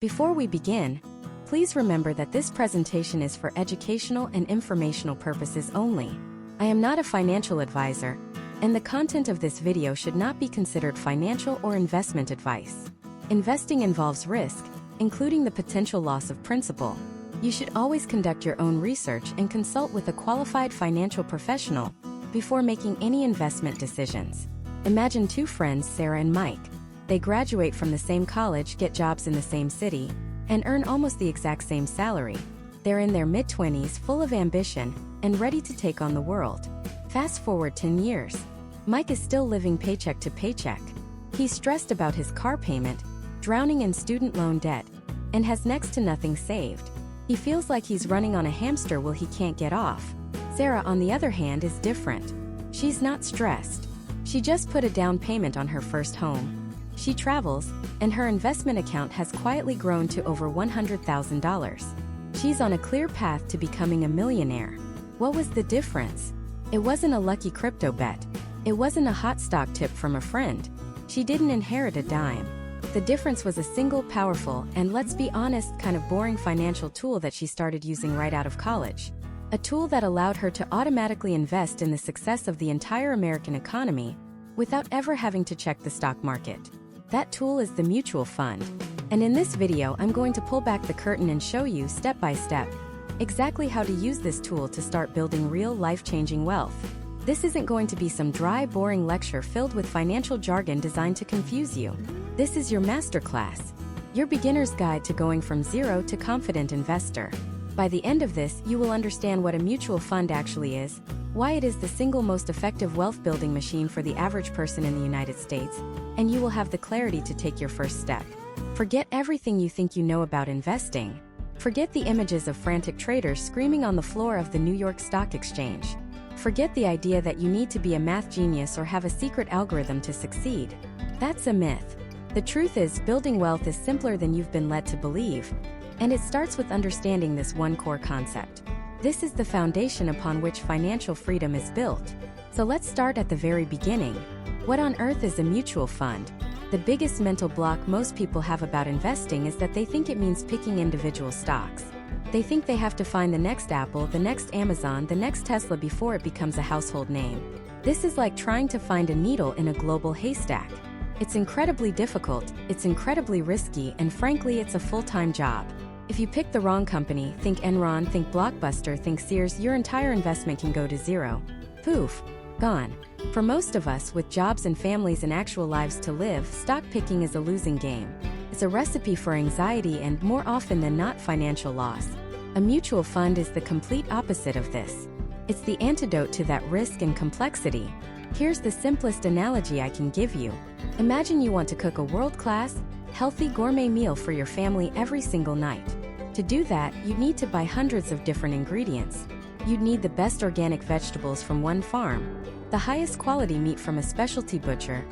Before we begin, please remember that this presentation is for educational and informational purposes only. I am not a financial advisor, and the content of this video should not be considered financial or investment advice. Investing involves risk, including the potential loss of principal. You should always conduct your own research and consult with a qualified financial professional before making any investment decisions. Imagine two friends, Sarah and Mike. They graduate from the same college, get jobs in the same city, and earn almost the exact same salary. They're in their mid-20s, full of ambition, and ready to take on the world. Fast forward 10 years. Mike is still living paycheck to paycheck. He's stressed about his car payment, drowning in student loan debt, and has next to nothing saved. He feels like he's running on a hamster wheel he can't get off. Sarah, on the other hand, is different. She's not stressed. She just put a down payment on her first home. She travels, and her investment account has quietly grown to over $100,000. She's on a clear path to becoming a millionaire. What was the difference? It wasn't a lucky crypto bet. It wasn't a hot stock tip from a friend. She didn't inherit a dime. The difference was a single powerful, and let's be honest, kind of boring financial tool that she started using right out of college. A tool that allowed her to automatically invest in the success of the entire American economy without ever having to check the stock market. That tool is the mutual fund. And in this video, I'm going to pull back the curtain and show you step by step exactly how to use this tool to start building real life-changing wealth. This isn't going to be some dry, boring lecture filled with financial jargon designed to confuse you. This is your masterclass, your beginner's guide to going from zero to confident investor. By the end of this, you will understand what a mutual fund actually is, why it is the single most effective wealth-building machine for the average person in the United States, and you will have the clarity to take your first step. Forget everything you think you know about investing. Forget the images of frantic traders screaming on the floor of the New York Stock Exchange. Forget the idea that you need to be a math genius or have a secret algorithm to succeed. That's a myth. The truth is, building wealth is simpler than you've been led to believe, and it starts with understanding this one core concept. This is the foundation upon which financial freedom is built. So let's start at the very beginning. What on earth is a mutual fund? The biggest mental block most people have about investing is that they think it means picking individual stocks. They think they have to find the next Apple, the next Amazon, the next Tesla before it becomes a household name. This is like trying to find a needle in a global haystack. It's incredibly difficult, it's incredibly risky, and frankly, it's a full-time job. If you pick the wrong company, think Enron, think Blockbuster, think Sears, your entire investment can go to zero. Poof, gone. For most of us, with jobs and families and actual lives to live, stock picking is a losing game. It's a recipe for anxiety and, more often than not, financial loss. A mutual fund is the complete opposite of this. It's the antidote to that risk and complexity. Here's the simplest analogy I can give you. Imagine you want to cook a world-class, healthy gourmet meal for your family every single night. To do that, you'd need to buy hundreds of different ingredients. You'd need the best organic vegetables from one farm, the highest quality meat from a specialty butcher,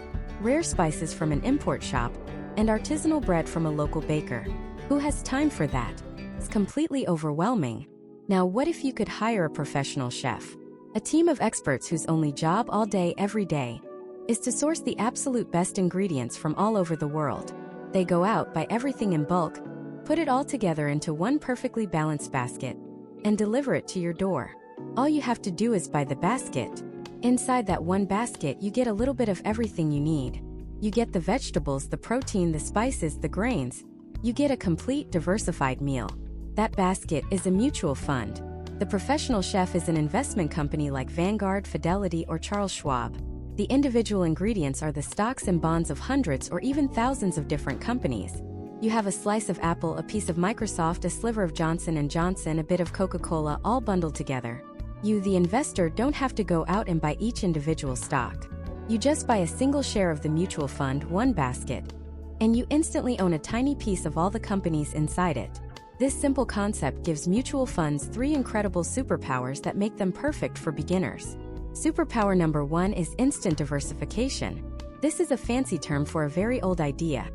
rare spices from an import shop, and artisanal bread from a local baker. Who has time for that? It's completely overwhelming. Now, what if you could hire a professional chef? A team of experts whose only job all day, every day, is to source the absolute best ingredients from all over the world. They go out, buy everything in bulk, put it all together into one perfectly balanced basket, and deliver it to your door. All you have to do is buy the basket. Inside that one basket, you get a little bit of everything you need. You get the vegetables, the protein, the spices, the grains. You get a complete, diversified meal. That basket is a mutual fund. The professional chef is an investment company like Vanguard, Fidelity, or Charles Schwab. The individual ingredients are the stocks and bonds of hundreds or even thousands of different companies. You have a slice of Apple, a piece of Microsoft, a sliver of Johnson & Johnson, a bit of Coca-Cola, all bundled together. You, the investor, don't have to go out and buy each individual stock. You just buy a single share of the mutual fund, one basket, and you instantly own a tiny piece of all the companies inside it. This simple concept gives mutual funds three incredible superpowers that make them perfect for beginners. Superpower number one is instant diversification. This is a fancy term for a very old idea.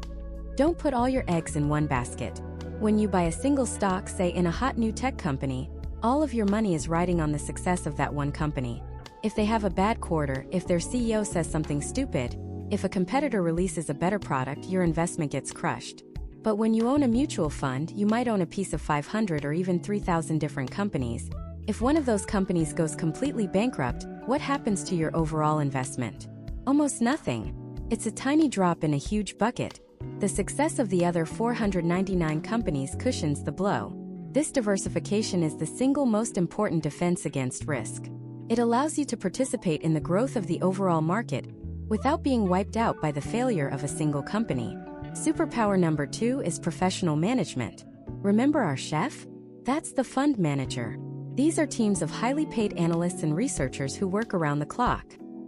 Don't put all your eggs in one basket. When you buy a single stock, say in a hot new tech company, all of your money is riding on the success of that one company. If they have a bad quarter, if their CEO says something stupid, if a competitor releases a better product, your investment gets crushed. But when you own a mutual fund, you might own a piece of 500 or even 3,000 different companies. If one of those companies goes completely bankrupt, what happens to your overall investment? Almost nothing. It's a tiny drop in a huge bucket. The success of the other 499 companies cushions the blow. This diversification is the single most important defense against risk. It allows you to participate in the growth of the overall market without being wiped out by the failure of a single company. Superpower number 2 is professional management. Remember our chef? That's the fund manager. These are teams of highly paid analysts and researchers who work around the clock.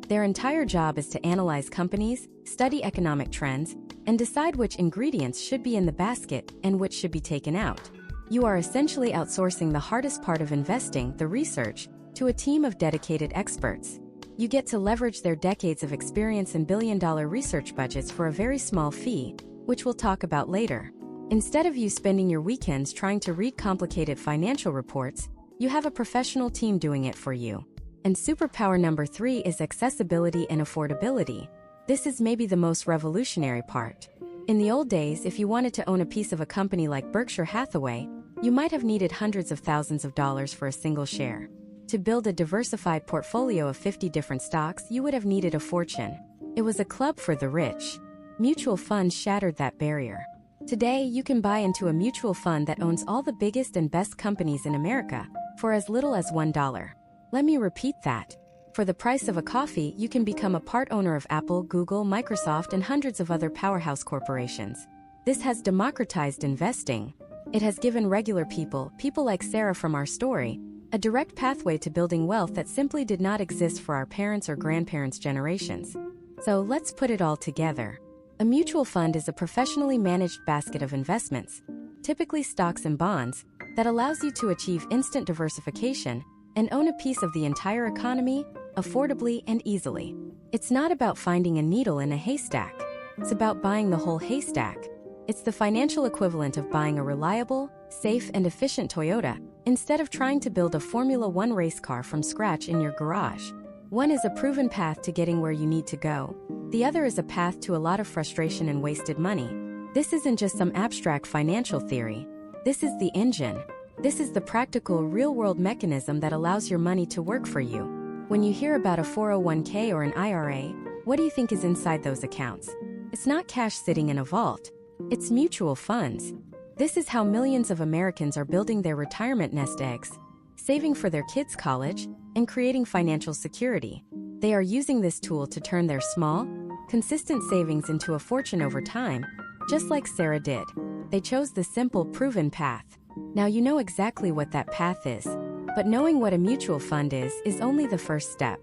Their entire job is to analyze companies, study economic trends, and decide which ingredients should be in the basket and which should be taken out. You are essentially outsourcing the hardest part of investing, the research, to a team of dedicated experts. You get to leverage their decades of experience and billion-dollar research budgets for a very small fee, which we'll talk about later. Instead of you spending your weekends trying to read complicated financial reports, you have a professional team doing it for you. And superpower number 3 is accessibility and affordability. This is maybe the most revolutionary part. In the old days, if you wanted to own a piece of a company like Berkshire Hathaway, you might have needed hundreds of thousands of dollars for a single share. To build a diversified portfolio of 50 different stocks, you would have needed a fortune. It was a club for the rich. Mutual funds shattered that barrier. Today, you can buy into a mutual fund that owns all the biggest and best companies in America for as little as $1. Let me repeat that. For the price of a coffee, you can become a part owner of Apple, Google, Microsoft, and hundreds of other powerhouse corporations. This has democratized investing. It has given regular people like Sarah from our story, a direct pathway to building wealth that simply did not exist for our parents' or grandparents' generations. So let's put it all together. A mutual fund is a professionally managed basket of investments, typically stocks and bonds, that allows you to achieve instant diversification and own a piece of the entire economy, affordably and easily. It's not about finding a needle in a haystack. It's about buying the whole haystack. It's the financial equivalent of buying a reliable, safe, and efficient Toyota instead of trying to build a Formula One race car from scratch in your garage. One is a proven path to getting where you need to go. The other is a path to a lot of frustration and wasted money. This isn't just some abstract financial theory. This is the engine. This is the practical, real-world mechanism that allows your money to work for you. When you hear about a 401k or an IRA, what do you think is inside those accounts? It's not cash sitting in a vault. It's mutual funds. This is how millions of Americans are building their retirement nest eggs, saving for their kids' college, and creating financial security. They are using this tool to turn their small, consistent savings into a fortune over time, just like Sarah did. They chose the simple, proven path. Now you know exactly what that path is. But knowing what a mutual fund is only the first step.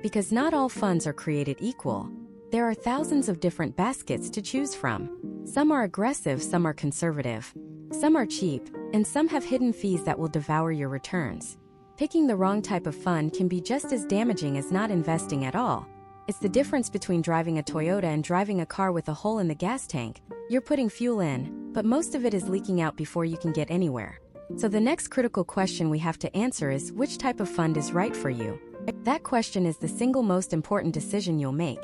Because not all funds are created equal. There are thousands of different baskets to choose from. Some are aggressive, some are conservative. Some are cheap, and some have hidden fees that will devour your returns. Picking the wrong type of fund can be just as damaging as not investing at all. It's the difference between driving a Toyota and driving a car with a hole in the gas tank. You're putting fuel in, but most of it is leaking out before you can get anywhere. So the next critical question we have to answer is, which type of fund is right for you? That question is the single most important decision you'll make.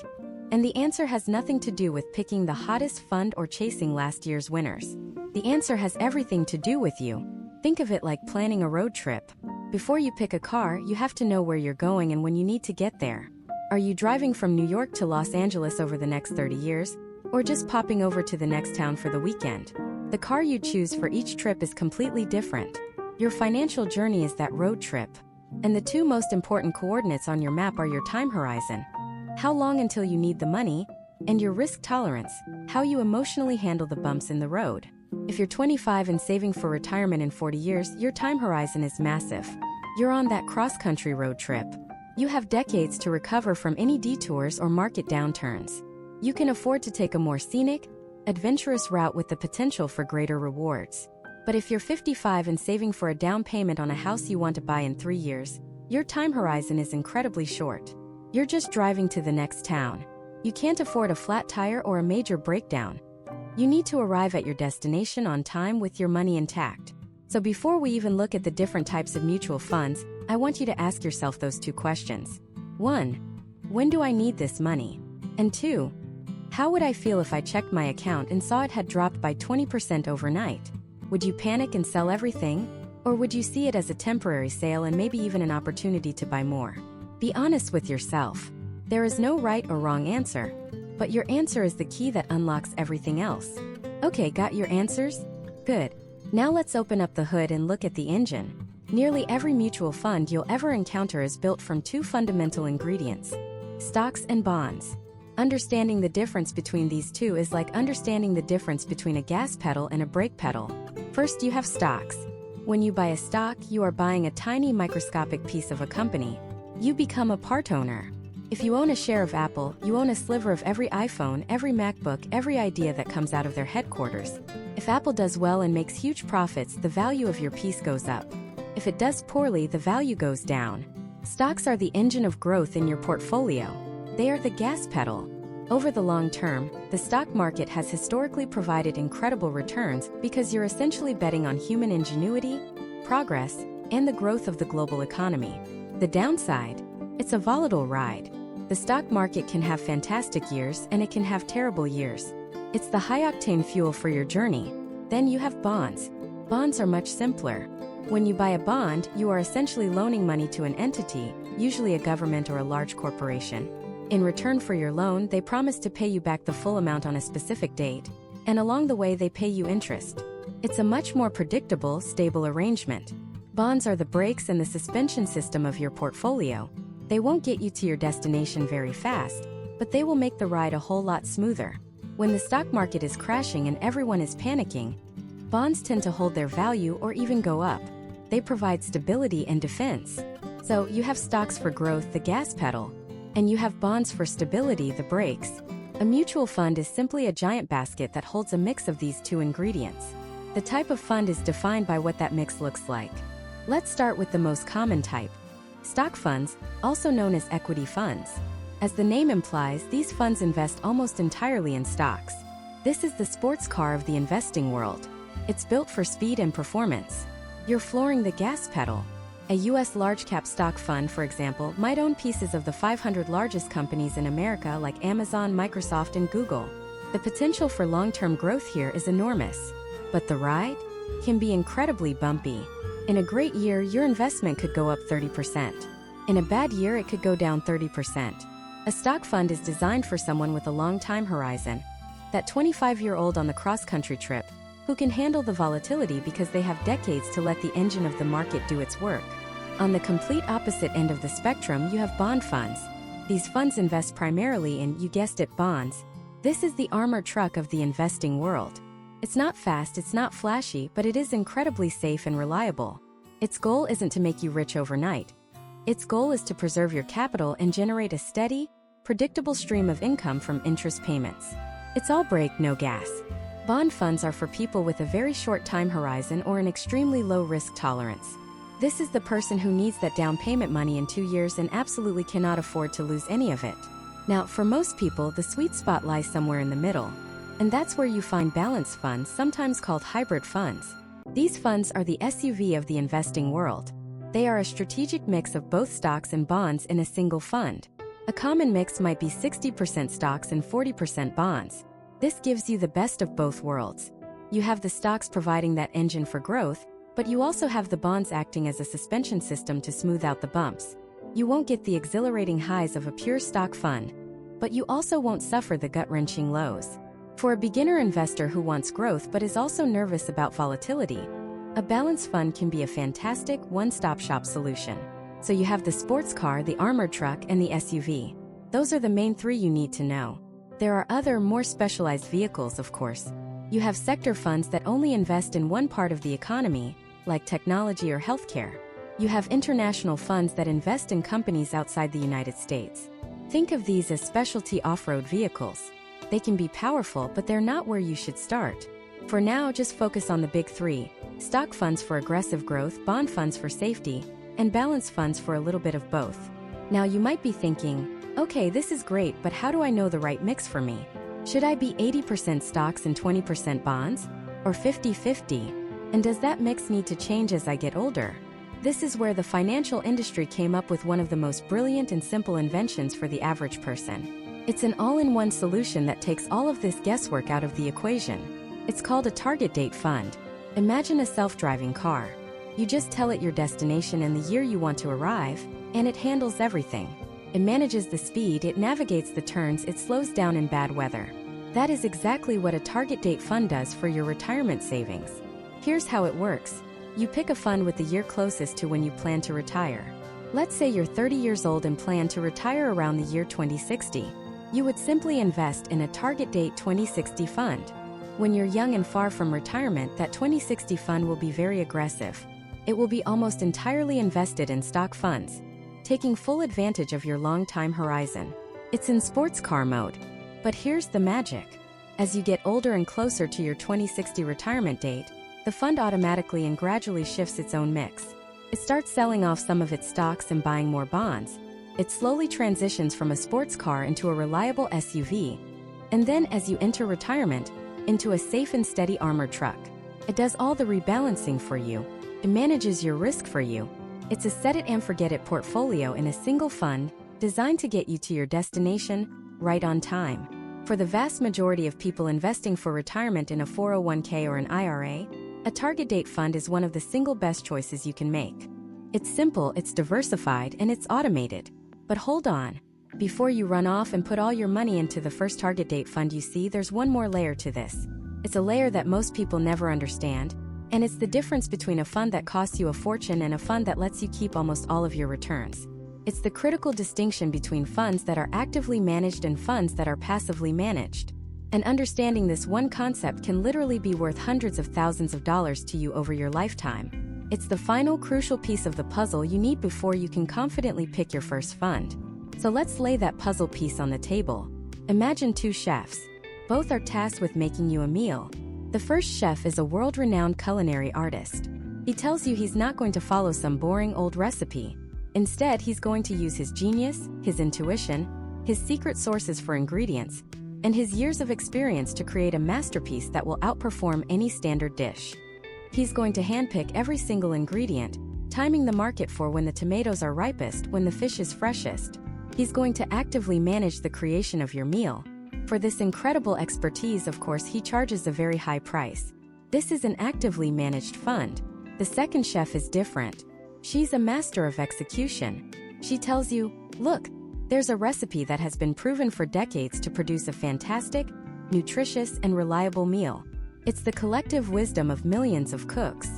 And the answer has nothing to do with picking the hottest fund or chasing last year's winners. The answer has everything to do with you. Think of it like planning a road trip. Before you pick a car, you have to know where you're going and when you need to get there. Are you driving from New York to Los Angeles over the next 30 years? Or just popping over to the next town for the weekend? The car you choose for each trip is completely different. Your financial journey is that road trip. And the two most important coordinates on your map are your time horizon, how long until you need the money, and your risk tolerance, how you emotionally handle the bumps in the road. If you're 25 and saving for retirement in 40 years, your time horizon is massive. You're on that cross-country road trip. You have decades to recover from any detours or market downturns. You can afford to take a more scenic, adventurous route with the potential for greater rewards. But if you're 55 and saving for a down payment on a house you want to buy in 3 years, your time horizon is incredibly short. You're just driving to the next town. You can't afford a flat tire or a major breakdown. You need to arrive at your destination on time with your money intact. So before we even look at the different types of mutual funds, I want you to ask yourself those two questions. 1. When do I need this money? And 2. How would I feel if I checked my account and saw it had dropped by 20% overnight? Would you panic and sell everything? Or would you see it as a temporary sale and maybe even an opportunity to buy more? Be honest with yourself. There is no right or wrong answer, but your answer is the key that unlocks everything else. Okay, got your answers? Good. Now let's open up the hood and look at the engine. Nearly every mutual fund you'll ever encounter is built from two fundamental ingredients: stocks and bonds. Understanding the difference between these two is like understanding the difference between a gas pedal and a brake pedal. First, you have stocks. When you buy a stock, you are buying a tiny microscopic piece of a company. You become a part owner. If you own a share of Apple, you own a sliver of every iPhone, every MacBook, every idea that comes out of their headquarters. If Apple does well and makes huge profits, the value of your piece goes up. If it does poorly, the value goes down. Stocks are the engine of growth in your portfolio. They are the gas pedal. Over the long term, the stock market has historically provided incredible returns because you're essentially betting on human ingenuity, progress, and the growth of the global economy. The downside? It's a volatile ride. The stock market can have fantastic years and it can have terrible years. It's the high-octane fuel for your journey. Then you have bonds. Bonds are much simpler. When you buy a bond, you are essentially loaning money to an entity, usually a government or a large corporation. In return for your loan, they promise to pay you back the full amount on a specific date, and along the way they pay you interest. It's a much more predictable, stable arrangement. Bonds are the brakes and the suspension system of your portfolio. They won't get you to your destination very fast, but they will make the ride a whole lot smoother. When the stock market is crashing and everyone is panicking, bonds tend to hold their value or even go up. They provide stability and defense. So you have stocks for growth, the gas pedal, and you have bonds for stability, the brakes. A mutual fund is simply a giant basket that holds a mix of these two ingredients. The type of fund is defined by what that mix looks like. Let's start with the most common type: stock funds, also known as equity funds. As the name implies, these funds invest almost entirely in stocks. This is the sports car of the investing world. It's built for speed and performance. You're flooring the gas pedal. A U.S. large-cap stock fund, for example, might own pieces of the 500 largest companies in America like Amazon, Microsoft, and Google. The potential for long-term growth here is enormous. But the ride can be incredibly bumpy. In a great year, your investment could go up 30%. In a bad year, it could go down 30%. A stock fund is designed for someone with a long time horizon. That 25-year-old on the cross-country trip, who can handle the volatility because they have decades to let the engine of the market do its work. On the complete opposite end of the spectrum, you have bond funds. These funds invest primarily in, you guessed it, bonds. This is the armored truck of the investing world. It's not fast, it's not flashy, but it is incredibly safe and reliable. Its goal isn't to make you rich overnight. Its goal is to preserve your capital and generate a steady, predictable stream of income from interest payments. It's all brake, no gas. Bond funds are for people with a very short time horizon or an extremely low risk tolerance. This is the person who needs that down payment money in 2 years and absolutely cannot afford to lose any of it. Now, for most people, the sweet spot lies somewhere in the middle. And that's where you find balanced funds, sometimes called hybrid funds. These funds are the SUV of the investing world. They are a strategic mix of both stocks and bonds in a single fund. A common mix might be 60% stocks and 40% bonds. This gives you the best of both worlds. You have the stocks providing that engine for growth, but you also have the bonds acting as a suspension system to smooth out the bumps. You won't get the exhilarating highs of a pure stock fund, but you also won't suffer the gut-wrenching lows. For a beginner investor who wants growth but is also nervous about volatility, a balanced fund can be a fantastic one-stop shop solution. So you have the sports car, the armored truck, and the SUV. Those are the main three you need to know. There are other, more specialized vehicles, of course. You have sector funds that only invest in one part of the economy, like technology or healthcare. You have international funds that invest in companies outside the United States. Think of these as specialty off-road vehicles. They can be powerful, but they're not where you should start. For now, just focus on the big three: stock funds for aggressive growth, bond funds for safety, and balanced funds for a little bit of both. Now you might be thinking, okay, this is great, but how do I know the right mix for me? Should I be 80% stocks and 20% bonds? Or 50-50? And does that mix need to change as I get older? This is where the financial industry came up with one of the most brilliant and simple inventions for the average person. It's an all-in-one solution that takes all of this guesswork out of the equation. It's called a target date fund. Imagine a self-driving car. You just tell it your destination and the year you want to arrive, and it handles everything. It manages the speed, it navigates the turns, it slows down in bad weather. That is exactly what a target date fund does for your retirement savings. Here's how it works. You pick a fund with the year closest to when you plan to retire. Let's say you're 30 years old and plan to retire around the year 2060. You would simply invest in a target date 2060 fund. When you're young and far from retirement, that 2060 fund will be very aggressive. It will be almost entirely invested in stock funds, taking full advantage of your long time horizon. It's in sports car mode. But here's the magic. As you get older and closer to your 2060 retirement date, the fund automatically and gradually shifts its own mix. It starts selling off some of its stocks and buying more bonds. It slowly transitions from a sports car into a reliable SUV. And then as you enter retirement, into a safe and steady armored truck. It does all the rebalancing for you. It manages your risk for you. It's a set-it-and-forget-it portfolio in a single fund, designed to get you to your destination, right on time. For the vast majority of people investing for retirement in a 401k or an IRA, a target date fund is one of the single best choices you can make. It's simple, it's diversified, and it's automated. But hold on. Before you run off and put all your money into the first target date fund you see, there's one more layer to this. It's a layer that most people never understand, and it's the difference between a fund that costs you a fortune and a fund that lets you keep almost all of your returns. It's the critical distinction between funds that are actively managed and funds that are passively managed. And understanding this one concept can literally be worth hundreds of thousands of dollars to you over your lifetime. It's the final crucial piece of the puzzle you need before you can confidently pick your first fund. So let's lay that puzzle piece on the table. Imagine two chefs. Both are tasked with making you a meal. The first chef is a world-renowned culinary artist. He tells you he's not going to follow some boring old recipe. Instead, he's going to use his genius, his intuition, his secret sources for ingredients, and his years of experience to create a masterpiece that will outperform any standard dish. He's going to handpick every single ingredient, timing the market for when the tomatoes are ripest, when the fish is freshest. He's going to actively manage the creation of your meal. For this incredible expertise, of course, he charges a very high price. This is an actively managed fund. The second chef is different. She's a master of execution. She tells you, look, there's a recipe that has been proven for decades to produce a fantastic, nutritious, and reliable meal. It's the collective wisdom of millions of cooks.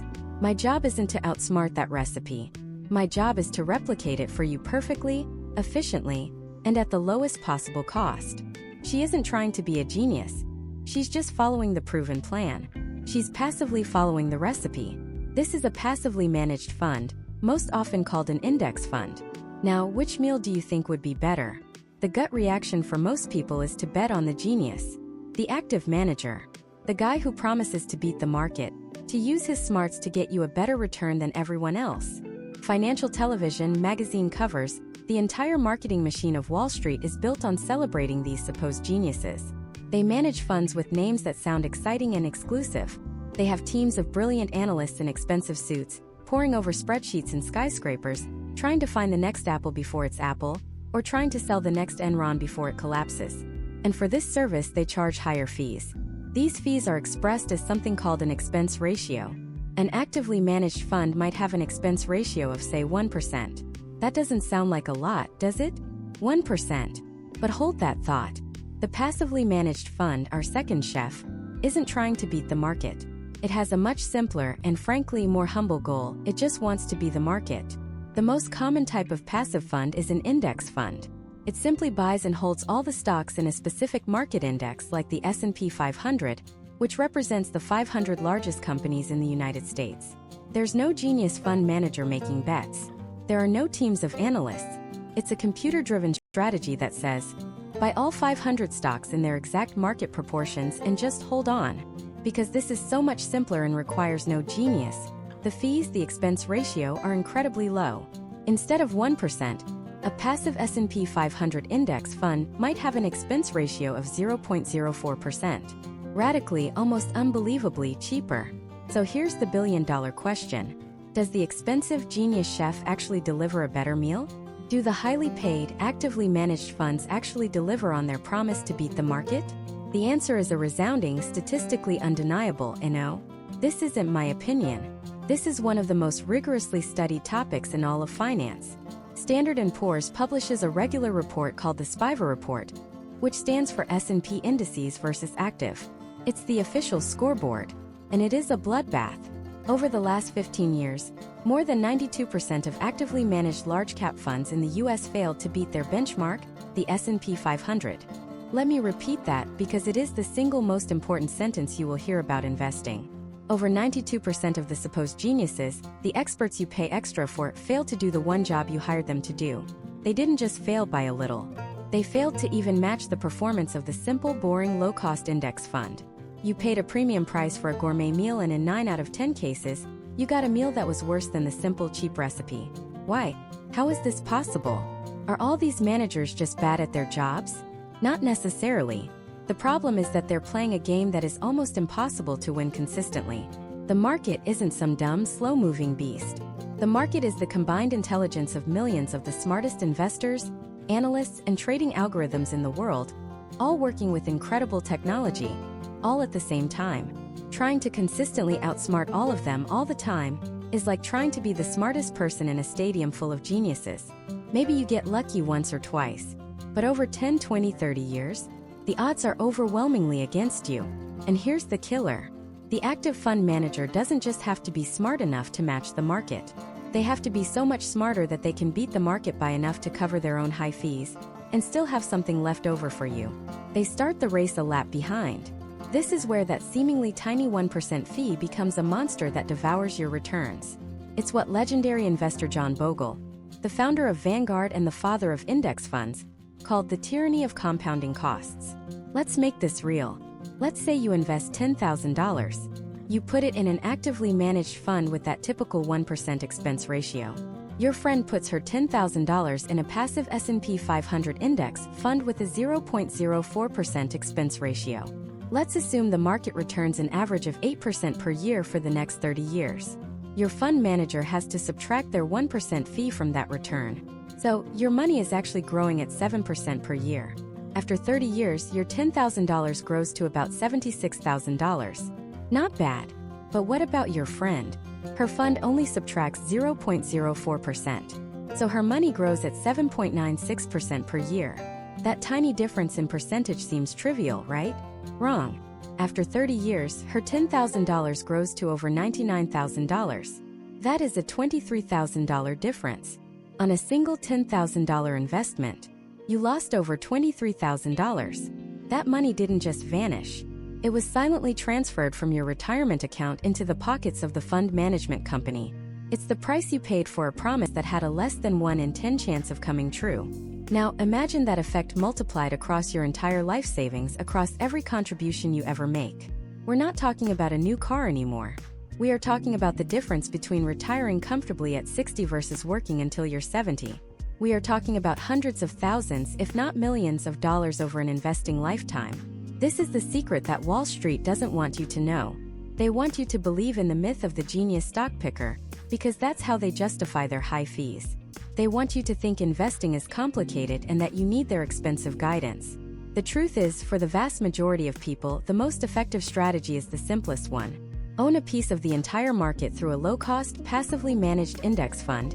My job isn't to outsmart that recipe. My job is to replicate it for you perfectly, efficiently, and at the lowest possible cost. She isn't trying to be a genius. She's just following the proven plan. She's passively following the recipe. This is a passively managed fund, most often called an index fund. Now, which meal do you think would be better? The gut reaction for most people is to bet on the genius, the active manager, the guy who promises to beat the market, to use his smarts to get you a better return than everyone else. Financial television, magazine covers, the entire marketing machine of Wall Street is built on celebrating these supposed geniuses. They manage funds with names that sound exciting and exclusive. They have teams of brilliant analysts in expensive suits, poring over spreadsheets and skyscrapers, trying to find the next Apple before it's Apple, or trying to sell the next Enron before it collapses. And for this service, they charge higher fees. These fees are expressed as something called an expense ratio. An actively managed fund might have an expense ratio of, say, 1%. That doesn't sound like a lot, does it? 1%. But hold that thought. The passively managed fund, our second chef, isn't trying to beat the market. It has a much simpler and frankly more humble goal. It just wants to be the market. The most common type of passive fund is an index fund. It simply buys and holds all the stocks in a specific market index like the S&P 500, which represents the 500 largest companies in the United States. There's no genius fund manager making bets. There are no teams of analysts. It's a computer-driven strategy that says, buy all 500 stocks in their exact market proportions and just hold on. Because this is so much simpler and requires no genius, the fees, the expense ratio, are incredibly low. Instead of 1%, a passive S&P 500 index fund might have an expense ratio of 0.04%. Radically, almost unbelievably cheaper. So here's the billion-dollar question. Does the expensive genius chef actually deliver a better meal? Do the highly paid, actively managed funds actually deliver on their promise to beat the market? The answer is a resounding, statistically undeniable no. This isn't my opinion. This is one of the most rigorously studied topics in all of finance. Standard & Poor's publishes a regular report called the SPIVA report, which stands for S&P Indices versus Active. It's the official scoreboard, and it is a bloodbath. Over the last 15 years, more than 92% of actively managed large-cap funds in the US failed to beat their benchmark, the S&P 500. Let me repeat that because it is the single most important sentence you will hear about investing. Over 92% of the supposed geniuses, the experts you pay extra for, failed to do the one job you hired them to do. They didn't just fail by a little. They failed to even match the performance of the simple, boring, low-cost index fund. You paid a premium price for a gourmet meal, and in 9 out of 10 cases, you got a meal that was worse than the simple, cheap recipe. Why? How is this possible? Are all these managers just bad at their jobs? Not necessarily. The problem is that they're playing a game that is almost impossible to win consistently. The market isn't some dumb, slow-moving beast. The market is the combined intelligence of millions of the smartest investors, analysts, and trading algorithms in the world, all working with incredible technology, all at the same time. Trying to consistently outsmart all of them all the time is like trying to be the smartest person in a stadium full of geniuses. Maybe you get lucky once or twice, but over 10, 20, 30 years, the odds are overwhelmingly against you. And here's the killer. The active fund manager doesn't just have to be smart enough to match the market. They have to be so much smarter that they can beat the market by enough to cover their own high fees and still have something left over for you. They start the race a lap behind. This is where that seemingly tiny 1% fee becomes a monster that devours your returns. It's what legendary investor John Bogle, the founder of Vanguard and the father of index funds, called the tyranny of compounding costs. Let's make this real. Let's say you invest $10,000. You put it in an actively managed fund with that typical 1% expense ratio. Your friend puts her $10,000 in a passive S&P 500 index fund with a 0.04% expense ratio. Let's assume the market returns an average of 8% per year for the next 30 years. Your fund manager has to subtract their 1% fee from that return. So, your money is actually growing at 7% per year. After 30 years, your $10,000 grows to about $76,000. Not bad. But what about your friend? Her fund only subtracts 0.04%. So her money grows at 7.96% per year. That tiny difference in percentage seems trivial, right? Wrong. After 30 years, her $10,000 grows to over $99,000. That is a $23,000 difference. On a single $10,000 investment, you lost over $23,000. That money didn't just vanish. It was silently transferred from your retirement account into the pockets of the fund management company. It's the price you paid for a promise that had a less than 1 in 10 chance of coming true. Now, imagine that effect multiplied across your entire life savings, across every contribution you ever make. We're not talking about a new car anymore. We are talking about the difference between retiring comfortably at 60 versus working until you're 70. We are talking about hundreds of thousands, if not millions of dollars over an investing lifetime. This is the secret that Wall Street doesn't want you to know. They want you to believe in the myth of the genius stock picker, because that's how they justify their high fees. They want you to think investing is complicated and that you need their expensive guidance. The truth is, for the vast majority of people, the most effective strategy is the simplest one. Own a piece of the entire market through a low-cost, passively managed index fund,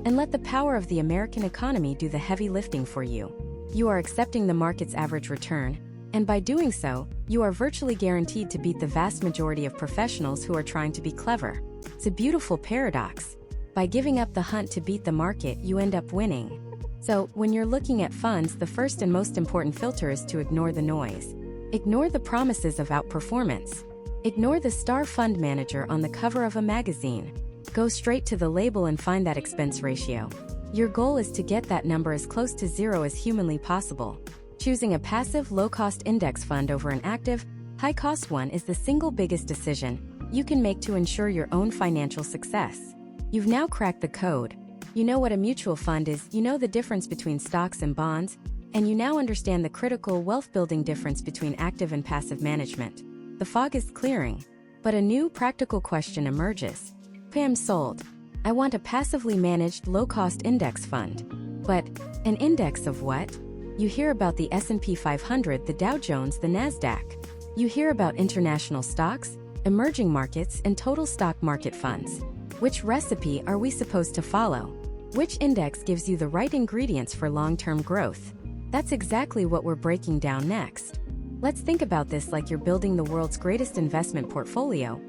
and let the power of the American economy do the heavy lifting for you. You are accepting the market's average return, and by doing so, you are virtually guaranteed to beat the vast majority of professionals who are trying to be clever. It's a beautiful paradox. By giving up the hunt to beat the market, you end up winning. So, when you're looking at funds, the first and most important filter is to ignore the noise. Ignore the promises of outperformance. Ignore the star fund manager on the cover of a magazine. Go straight to the label and find that expense ratio. Your goal is to get that number as close to zero as humanly possible. Choosing a passive, low-cost index fund over an active, high-cost one is the single biggest decision you can make to ensure your own financial success. You've now cracked the code. You know what a mutual fund is, you know the difference between stocks and bonds, and you now understand the critical wealth-building difference between active and passive management. The fog is clearing, but a new practical question emerges. I'm sold. I want a passively managed, low-cost index fund. But an index of what? You hear about the S&P 500, the Dow Jones, the Nasdaq. You hear about international stocks, emerging markets, and total stock market funds. Which recipe are we supposed to follow? Which index gives you the right ingredients for long-term growth? That's exactly what we're breaking down next. Let's think about this like you're building the world's greatest investment portfolio.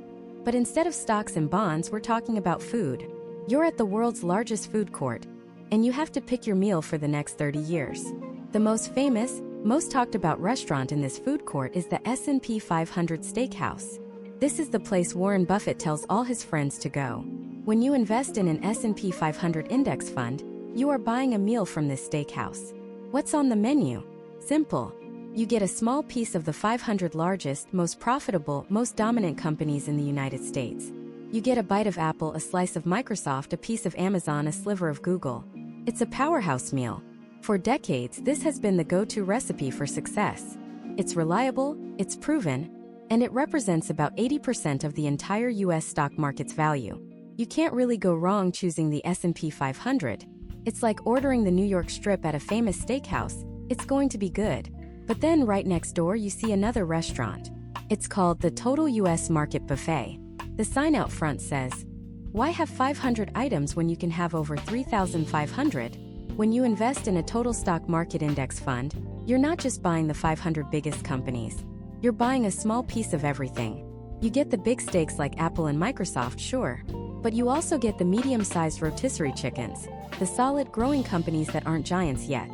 But instead of stocks and bonds, we're talking about food. You're at the world's largest food court, and you have to pick your meal for the next 30 years. The most famous, most talked about restaurant in this food court is the S&P 500 Steakhouse. This is the place Warren Buffett tells all his friends to go. When you invest in an S&P 500 index fund, you are buying a meal from this steakhouse. What's on the menu? Simple. You get a small piece of the 500 largest, most profitable, most dominant companies in the United States. You get a bite of Apple, a slice of Microsoft, a piece of Amazon, a sliver of Google. It's a powerhouse meal. For decades, this has been the go-to recipe for success. It's reliable, it's proven, and it represents about 80% of the entire US stock market's value. You can't really go wrong choosing the S&P 500. It's like ordering the New York Strip at a famous steakhouse. It's going to be good. But then right next door you see another restaurant. It's called the Total US Market Buffet. The sign out front says, "Why have 500 items when you can have over 3,500? When you invest in a total stock market index fund, you're not just buying the 500 biggest companies. You're buying a small piece of everything. You get the big steaks like Apple and Microsoft, sure. But you also get the medium-sized rotisserie chickens, the solid, growing companies that aren't giants yet.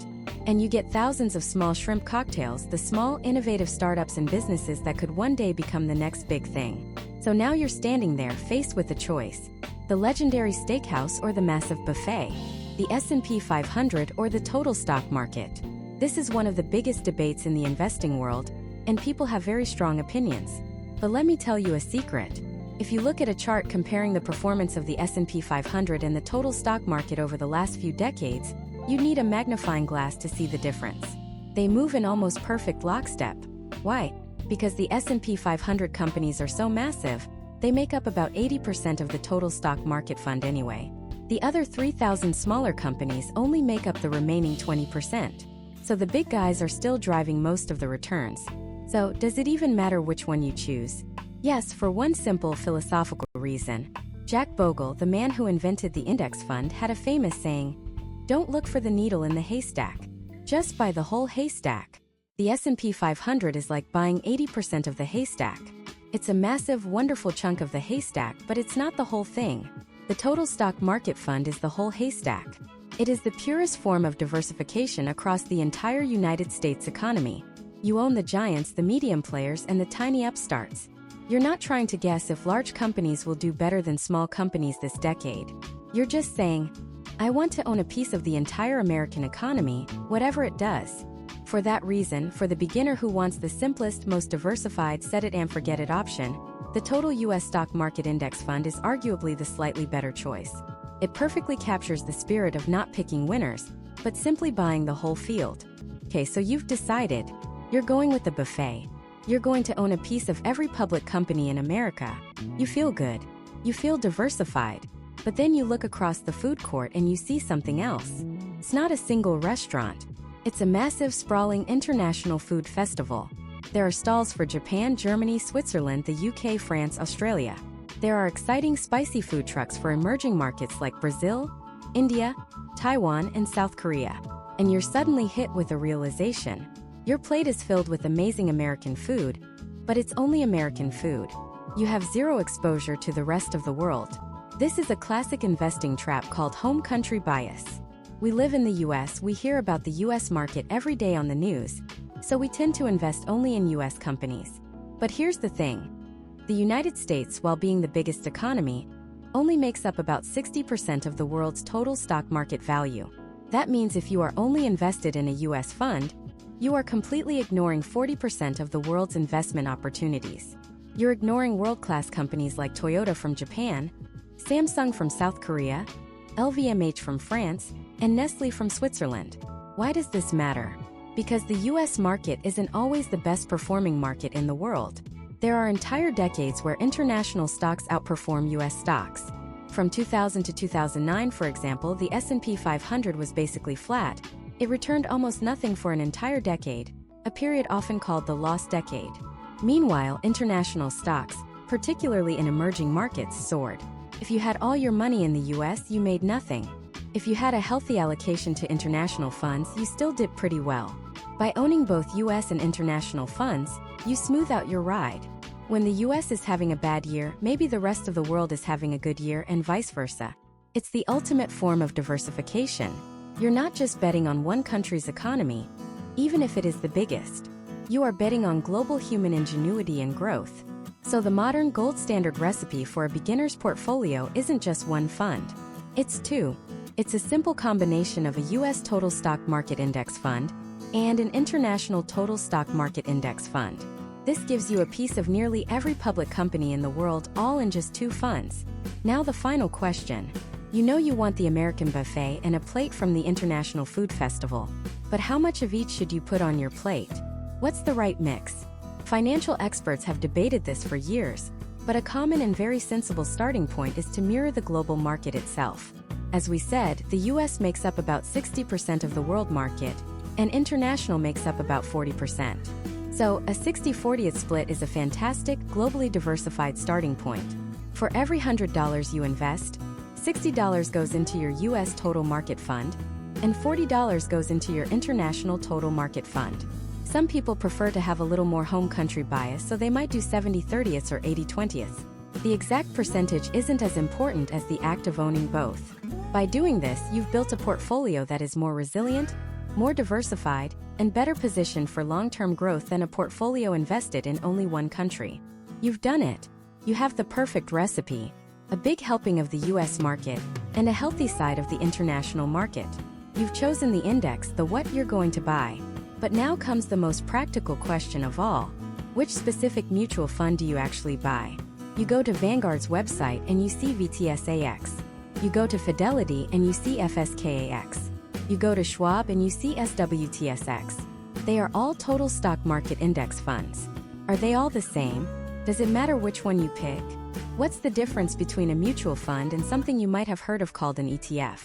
And you get thousands of small shrimp cocktails, the small, innovative startups and businesses that could one day become the next big thing. So now you're standing there faced with a choice. The legendary steakhouse or the massive buffet. The S&P 500 or the total stock market. This is one of the biggest debates in the investing world, and people have very strong opinions. But let me tell you a secret. If you look at a chart comparing the performance of the S&P 500 and the total stock market over the last few decades, you need a magnifying glass to see the difference. They move in almost perfect lockstep. Why? Because the S&P 500 companies are so massive, they make up about 80% of the total stock market fund anyway. The other 3,000 smaller companies only make up the remaining 20%. So the big guys are still driving most of the returns. So, does it even matter which one you choose? Yes, for one simple philosophical reason. Jack Bogle, the man who invented the index fund, had a famous saying, "Don't look for the needle in the haystack. Just buy the whole haystack." The S&P 500 is like buying 80% of the haystack. It's a massive, wonderful chunk of the haystack, but it's not the whole thing. The total stock market fund is the whole haystack. It is the purest form of diversification across the entire United States economy. You own the giants, the medium players, and the tiny upstarts. You're not trying to guess if large companies will do better than small companies this decade. You're just saying, I want to own a piece of the entire American economy, whatever it does. For that reason, for the beginner who wants the simplest, most diversified set it and forget it option, the total US stock market index fund is arguably the slightly better choice. It perfectly captures the spirit of not picking winners, but simply buying the whole field. Okay, so you've decided. You're going with the buffet. You're going to own a piece of every public company in America. You feel good. You feel diversified. But then you look across the food court and you see something else. It's not a single restaurant. It's a massive, sprawling international food festival. There are stalls for Japan, Germany, Switzerland, the UK, France, Australia. There are exciting spicy food trucks for emerging markets like Brazil, India, Taiwan, and South Korea. And you're suddenly hit with a realization. Your plate is filled with amazing American food, but it's only American food. You have zero exposure to the rest of the world. This is a classic investing trap called home country bias. We live in the US, we hear about the US market every day on the news, so we tend to invest only in US companies. But here's the thing. The United States, while being the biggest economy, only makes up about 60% of the world's total stock market value. That means if you are only invested in a US fund, you are completely ignoring 40% of the world's investment opportunities. You're ignoring world-class companies like Toyota from Japan, Samsung from South Korea, LVMH from France, and Nestle from Switzerland. Why does this matter? Because the US market isn't always the best performing market in the world. There are entire decades where international stocks outperform US stocks. From 2000 to 2009, for example, the S&P 500 was basically flat. It returned almost nothing for an entire decade, a period often called the lost decade. Meanwhile, international stocks, particularly in emerging markets, soared. If you had all your money in the US, you made nothing. If you had a healthy allocation to international funds, you still did pretty well. By owning both US and international funds, you smooth out your ride. When the US is having a bad year, maybe the rest of the world is having a good year, and vice versa. It's the ultimate form of diversification. You're not just betting on one country's economy, even if it is the biggest. You are betting on global human ingenuity and growth. So the modern gold standard recipe for a beginner's portfolio isn't just one fund. It's two. It's a simple combination of a US total stock market index fund and an international total stock market index fund. This gives you a piece of nearly every public company in the world, all in just two funds. Now the final question. You know you want the American buffet and a plate from the International Food Festival. But how much of each should you put on your plate? What's the right mix? Financial experts have debated this for years, but a common and very sensible starting point is to mirror the global market itself. As we said, the US makes up about 60% of the world market, and international makes up about 40%. So, a 60-40 split is a fantastic, globally diversified starting point. For every $100 you invest, $60 goes into your US total market fund, and $40 goes into your international total market fund. Some people prefer to have a little more home country bias, so they might do 70-30ths or 80-20ths. The exact percentage isn't as important as the act of owning both. By doing this, you've built a portfolio that is more resilient, more diversified, and better positioned for long-term growth than a portfolio invested in only one country. You've done it. You have the perfect recipe, a big helping of the US market, and a healthy side of the international market. You've chosen the index, the what you're going to buy. But now comes the most practical question of all. Which specific mutual fund do you actually buy? You go to Vanguard's website and you see VTSAX. You go to Fidelity and you see FSKAX. You go to Schwab and you see SWTSX. They are all total stock market index funds. Are they all the same? Does it matter which one you pick? What's the difference between a mutual fund and something you might have heard of called an ETF?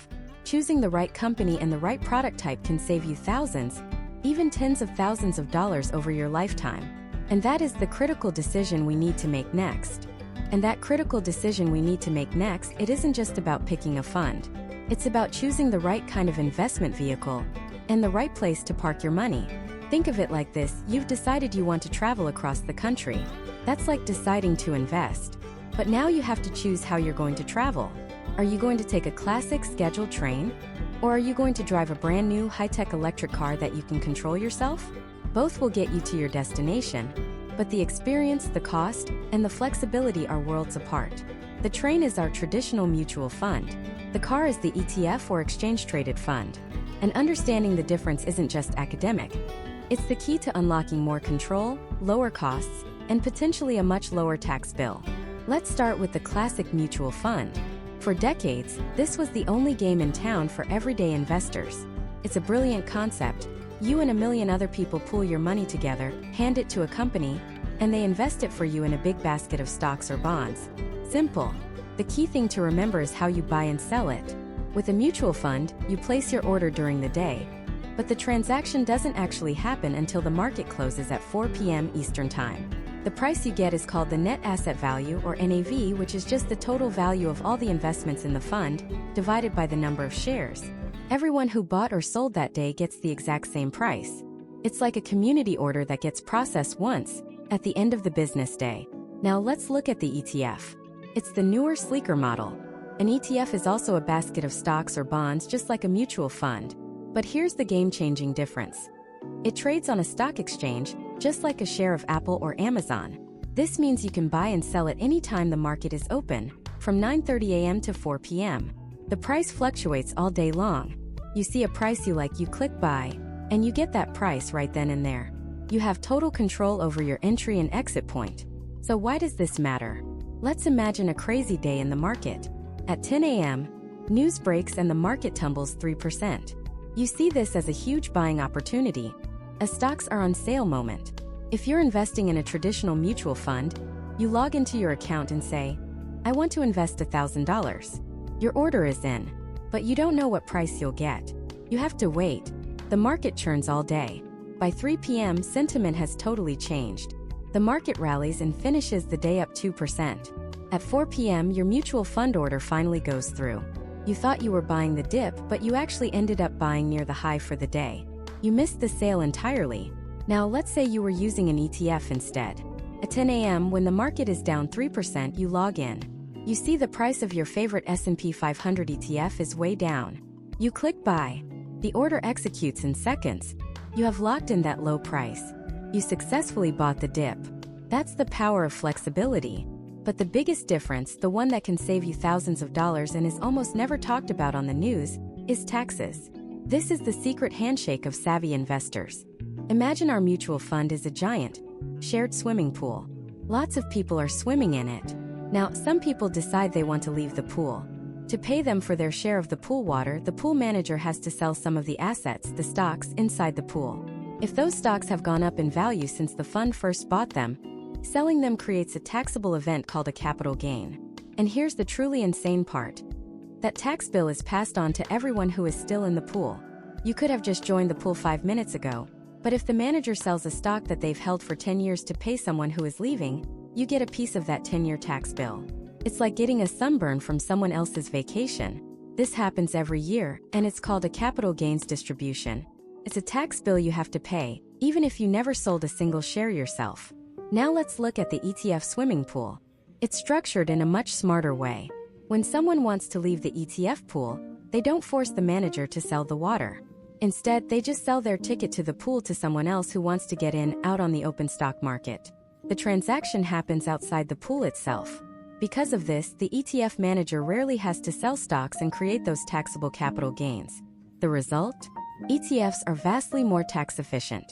Choosing the right company and the right product type can save you thousands, even tens of thousands of dollars over your lifetime. And that is the critical decision we need to make next. It isn't just about picking a fund. It's about choosing the right kind of investment vehicle and the right place to park your money. Think of it like this: you've decided you want to travel across the country. That's like deciding to invest. But now you have to choose how you're going to travel. Are you going to take a classic scheduled train? Or are you going to drive a brand new high-tech electric car that you can control yourself? Both will get you to your destination, but the experience, the cost, and the flexibility are worlds apart. The train is our traditional mutual fund. The car is the ETF or exchange-traded fund. And understanding the difference isn't just academic. It's the key to unlocking more control, lower costs, and potentially a much lower tax bill. Let's start with the classic mutual fund. For decades, this was the only game in town for everyday investors. It's a brilliant concept. You and a million other people pool your money together, hand it to a company, and they invest it for you in a big basket of stocks or bonds. Simple. The key thing to remember is how you buy and sell it. With a mutual fund, you place your order during the day, but the transaction doesn't actually happen until the market closes at 4 p.m. Eastern Time. The price you get is called the net asset value, or NAV, which is just the total value of all the investments in the fund, divided by the number of shares. Everyone who bought or sold that day gets the exact same price. It's like a community order that gets processed once, at the end of the business day. Now let's look at the ETF. It's the newer, sleeker model. An ETF is also a basket of stocks or bonds, just like a mutual fund. But here's the game-changing difference. It trades on a stock exchange, just like a share of Apple or Amazon. This means you can buy and sell at any time the market is open, from 9:30 a.m. to 4 p.m. The price fluctuates all day long. You see a price you like, you click buy, and you get that price right then and there. You have total control over your entry and exit point. So why does this matter? Let's imagine a crazy day in the market. At 10 a.m., news breaks and the market tumbles 3%. You see this as a huge buying opportunity, a stocks are on sale moment. If you're investing in a traditional mutual fund, you log into your account and say, I want to invest $1,000. Your order is in, but you don't know what price you'll get. You have to wait. The market churns all day. By 3 p.m., sentiment has totally changed. The market rallies and finishes the day up 2%. At 4 p.m., your mutual fund order finally goes through. You thought you were buying the dip, but you actually ended up buying near the high for the day. You missed the sale entirely. Now let's say you were using an ETF instead. At 10 a.m., when the market is down 3%, you log in. You see the price of your favorite S&P 500 ETF is way down. You click buy. The order executes in seconds. You have locked in that low price. You successfully bought the dip. That's the power of flexibility. But the biggest difference, the one that can save you thousands of dollars and is almost never talked about on the news, is taxes. This is the secret handshake of savvy investors. Imagine our mutual fund is a giant, shared swimming pool. Lots of people are swimming in it. Now, some people decide they want to leave the pool. To pay them for their share of the pool water, the pool manager has to sell some of the assets, the stocks, inside the pool. If those stocks have gone up in value since the fund first bought them, selling them creates a taxable event called a capital gain. And here's the truly insane part. That tax bill is passed on to everyone who is still in the pool. You could have just joined the pool 5 minutes ago, but if the manager sells a stock that they've held for 10 years to pay someone who is leaving, you get a piece of that 10-year tax bill. It's like getting a sunburn from someone else's vacation. This happens every year, and it's called a capital gains distribution. It's a tax bill you have to pay, even if you never sold a single share yourself. Now let's look at the ETF swimming pool. It's structured in a much smarter way. When someone wants to leave the ETF pool, they don't force the manager to sell the water. Instead, they just sell their ticket to the pool to someone else who wants to get in, out on the open stock market. The transaction happens outside the pool itself. Because of this, the ETF manager rarely has to sell stocks and create those taxable capital gains. The result? ETFs are vastly more tax efficient.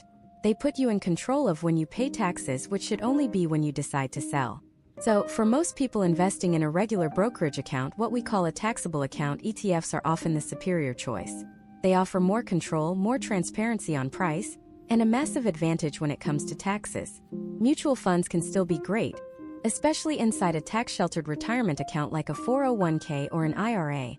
They put you in control of when you pay taxes, which should only be when you decide to sell. So, for most people investing in a regular brokerage account, what we call a taxable account, ETFs are often the superior choice. They offer more control, more transparency on price, and a massive advantage when it comes to taxes. Mutual funds can still be great, especially inside a tax-sheltered retirement account like a 401k or an IRA,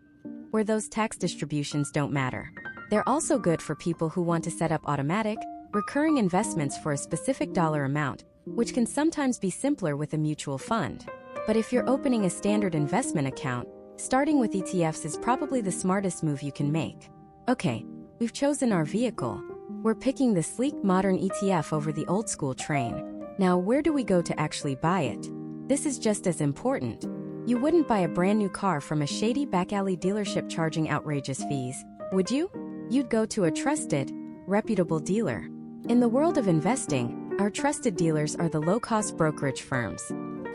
where those tax distributions don't matter. They're also good for people who want to set up automatic, recurring investments for a specific dollar amount, which can sometimes be simpler with a mutual fund. But if you're opening a standard investment account, starting with ETFs is probably the smartest move you can make. Okay, we've chosen our vehicle. We're picking the sleek modern ETF over the old school train. Now, where do we go to actually buy it? This is just as important. You wouldn't buy a brand new car from a shady back alley dealership charging outrageous fees, would you? You'd go to a trusted, reputable dealer. In the world of investing, our trusted dealers are the low-cost brokerage firms.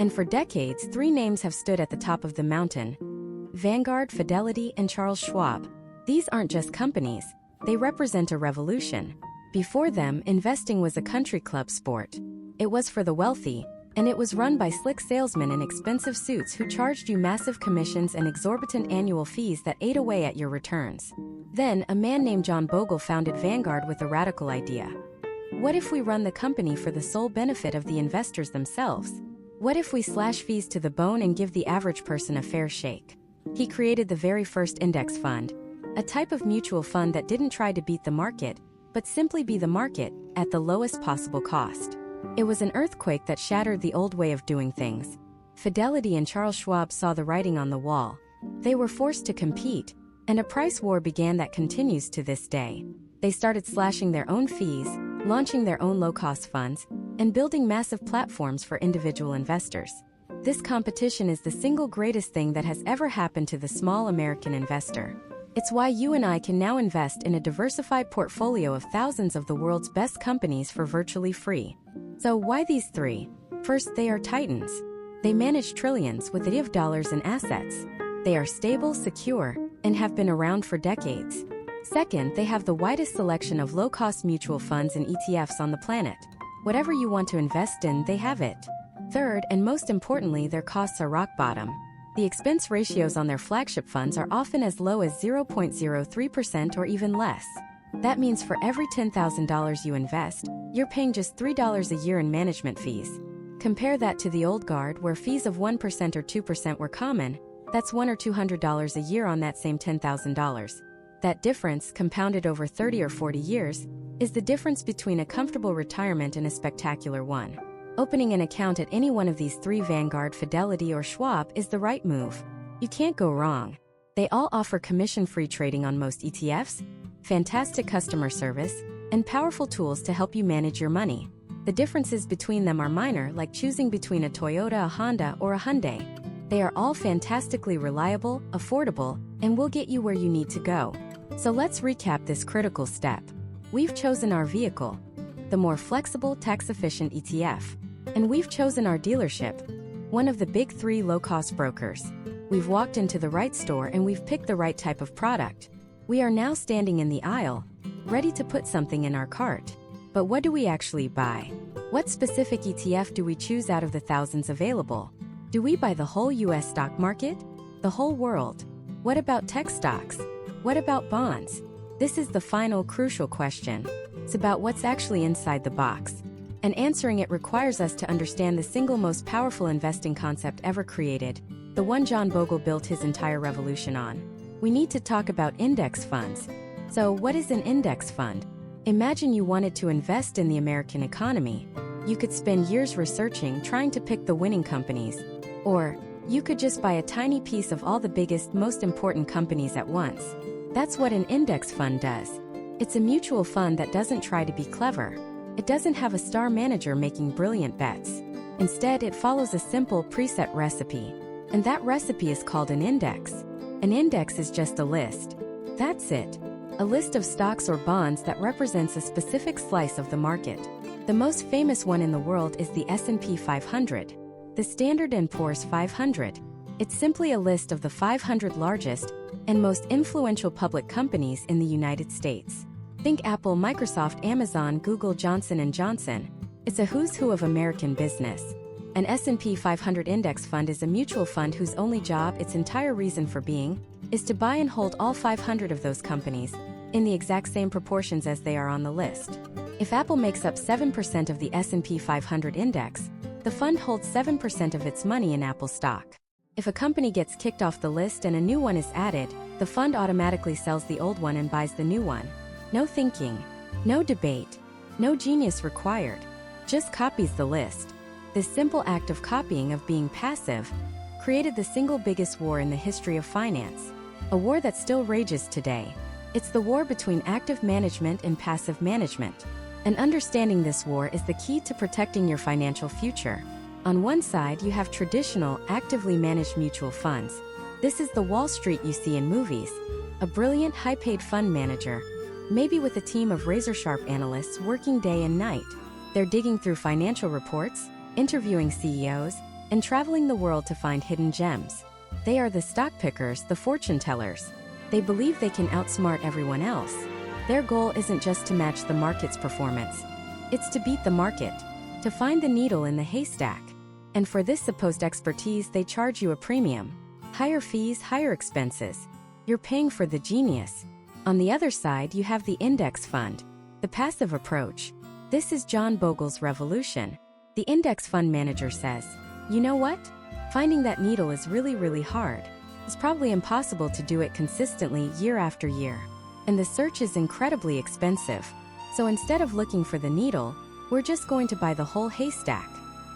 And for decades, 3 names have stood at the top of the mountain: Vanguard, Fidelity, and Charles Schwab. These aren't just companies, they represent a revolution. Before them, investing was a country club sport. It was for the wealthy, and it was run by slick salesmen in expensive suits who charged you massive commissions and exorbitant annual fees that ate away at your returns. Then, a man named John Bogle founded Vanguard with a radical idea. What if we run the company for the sole benefit of the investors themselves? What if we slash fees to the bone and give the average person a fair shake? He created the very first index fund, a type of mutual fund that didn't try to beat the market, but simply be the market, at the lowest possible cost. It was an earthquake that shattered the old way of doing things. Fidelity and Charles Schwab saw the writing on the wall. They were forced to compete, and a price war began that continues to this day. They started slashing their own fees, launching their own low-cost funds, and building massive platforms for individual investors. This competition is the single greatest thing that has ever happened to the small American investor. It's why you and I can now invest in a diversified portfolio of thousands of the world's best companies for virtually free. So why these 3? First, they are titans. They manage trillions with of dollars in assets. They are stable, secure, and have been around for decades. Second, they have the widest selection of low-cost mutual funds and ETFs on the planet. Whatever you want to invest in, they have it. Third, and most importantly, their costs are rock bottom. The expense ratios on their flagship funds are often as low as 0.03% or even less. That means for every $10,000 you invest, you're paying just $3 a year in management fees. Compare that to the old guard where fees of 1% or 2% were common. That's $100 or $200 a year on that same $10,000. That difference, compounded over 30 or 40 years, is the difference between a comfortable retirement and a spectacular one. Opening an account at any one of these three, Vanguard, Fidelity, or Schwab, is the right move. You can't go wrong. They all offer commission-free trading on most ETFs, fantastic customer service, and powerful tools to help you manage your money. The differences between them are minor, like choosing between a Toyota, a Honda, or a Hyundai. They are all fantastically reliable, affordable, and will get you where you need to go. So let's recap this critical step. We've chosen our vehicle, the more flexible, tax-efficient ETF. And we've chosen our dealership, one of the big three low-cost brokers. We've walked into the right store and we've picked the right type of product. We are now standing in the aisle, ready to put something in our cart. But what do we actually buy? What specific ETF do we choose out of the thousands available? Do we buy the whole US stock market? The whole world? What about tech stocks? What about bonds? This is the final crucial question. It's about what's actually inside the box. And answering it requires us to understand the single most powerful investing concept ever created, the one John Bogle built his entire revolution on. We need to talk about index funds. So, what is an index fund? Imagine you wanted to invest in the American economy. You could spend years researching, trying to pick the winning companies. Or, you could just buy a tiny piece of all the biggest, most important companies at once. That's what an index fund does. It's a mutual fund that doesn't try to be clever. It doesn't have a star manager making brilliant bets. Instead, it follows a simple preset recipe. And that recipe is called an index. An index is just a list. That's it. A list of stocks or bonds that represents a specific slice of the market. The most famous one in the world is the S&P 500, the Standard & Poor's 500. It's simply a list of the 500 largest and most influential public companies in the United States. Think Apple, Microsoft, Amazon, Google, Johnson & Johnson. It's a who's who of American business. An S&P 500 index fund is a mutual fund whose only job, its entire reason for being, is to buy and hold all 500 of those companies in the exact same proportions as they are on the list. If Apple makes up 7% of the S&P 500 index, the fund holds 7% of its money in Apple stock. If a company gets kicked off the list and a new one is added, the fund automatically sells the old one and buys the new one. No thinking, no debate, no genius required. Just copies the list. This simple act of copying, of being passive, created the single biggest war in the history of finance. A war that still rages today. It's the war between active management and passive management. And understanding this war is the key to protecting your financial future. On one side, you have traditional, actively managed mutual funds. This is the Wall Street you see in movies. A brilliant, high-paid fund manager, maybe with a team of razor-sharp analysts working day and night. They're digging through financial reports, interviewing CEOs, and traveling the world to find hidden gems. They are the stock pickers, the fortune tellers. They believe they can outsmart everyone else. Their goal isn't just to match the market's performance. It's to beat the market, to find the needle in the haystack. And for this supposed expertise, they charge you a premium. Higher fees, higher expenses. You're paying for the genius. On the other side, you have the index fund, the passive approach. This is John Bogle's revolution. The index fund manager says, you know what? Finding that needle is really hard. It's probably impossible to do it consistently year after year. And the search is incredibly expensive. So instead of looking for the needle, we're just going to buy the whole haystack.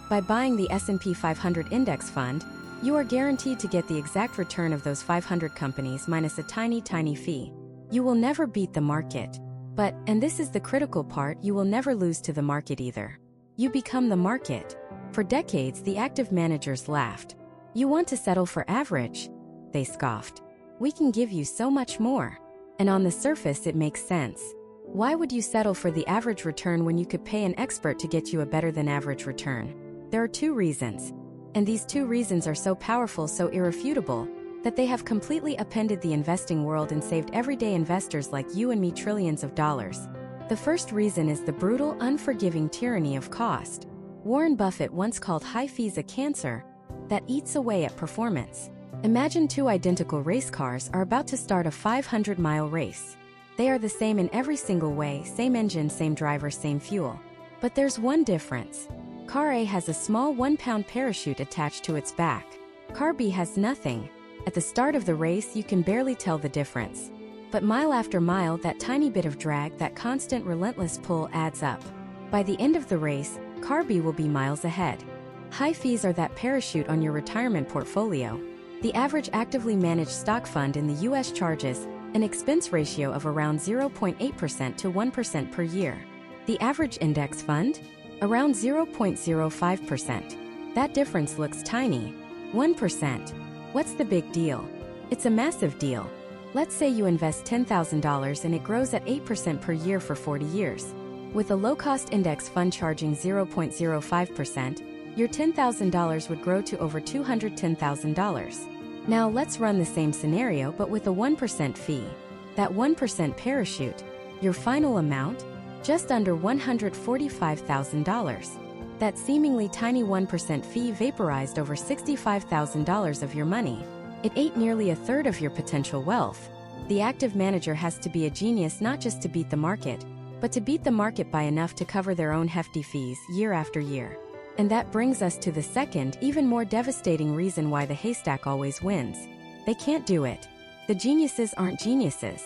By buying the S&P 500 index fund, you are guaranteed to get the exact return of those 500 companies minus a tiny fee. You will never beat the market. But, and this is the critical part, you will never lose to the market either. You become the market. For decades, the active managers laughed. You want to settle for average? They scoffed. We can give you so much more. And on the surface, it makes sense. Why would you settle for the average return when you could pay an expert to get you a better than average return? There are two reasons. And these two reasons are so powerful, so irrefutable, that they have completely upended the investing world and saved everyday investors like you and me trillions of dollars. The first reason is the brutal, unforgiving tyranny of cost. Warren Buffett once called high fees a cancer that eats away at performance. Imagine two identical race cars are about to start a 500-mile race. They are the same in every single way, same engine, same driver, same fuel. But there's one difference. Car A has a small 1-pound parachute attached to its back. Car B has nothing. At the start of the race, you can barely tell the difference. But mile after mile, that tiny bit of drag, that constant relentless pull adds up. By the end of the race, Car B will be miles ahead. High fees are that parachute on your retirement portfolio. The average actively managed stock fund in the US charges an expense ratio of around 0.8% to 1% per year. The average index fund? Around 0.05%. That difference looks tiny. 1%. What's the big deal? It's a massive deal. Let's say you invest $10,000 and it grows at 8% per year for 40 years. With a low-cost index fund charging 0.05%, your $10,000 would grow to over $210,000. Now let's run the same scenario but with a 1% fee. That 1% parachute, your final amount? Just under $145,000. That seemingly tiny 1% fee vaporized over $65,000 of your money. It ate nearly a third of your potential wealth. The active manager has to be a genius not just to beat the market, but to beat the market by enough to cover their own hefty fees year after year. And that brings us to the second, even more devastating reason why the haystack always wins. They can't do it. The geniuses aren't geniuses.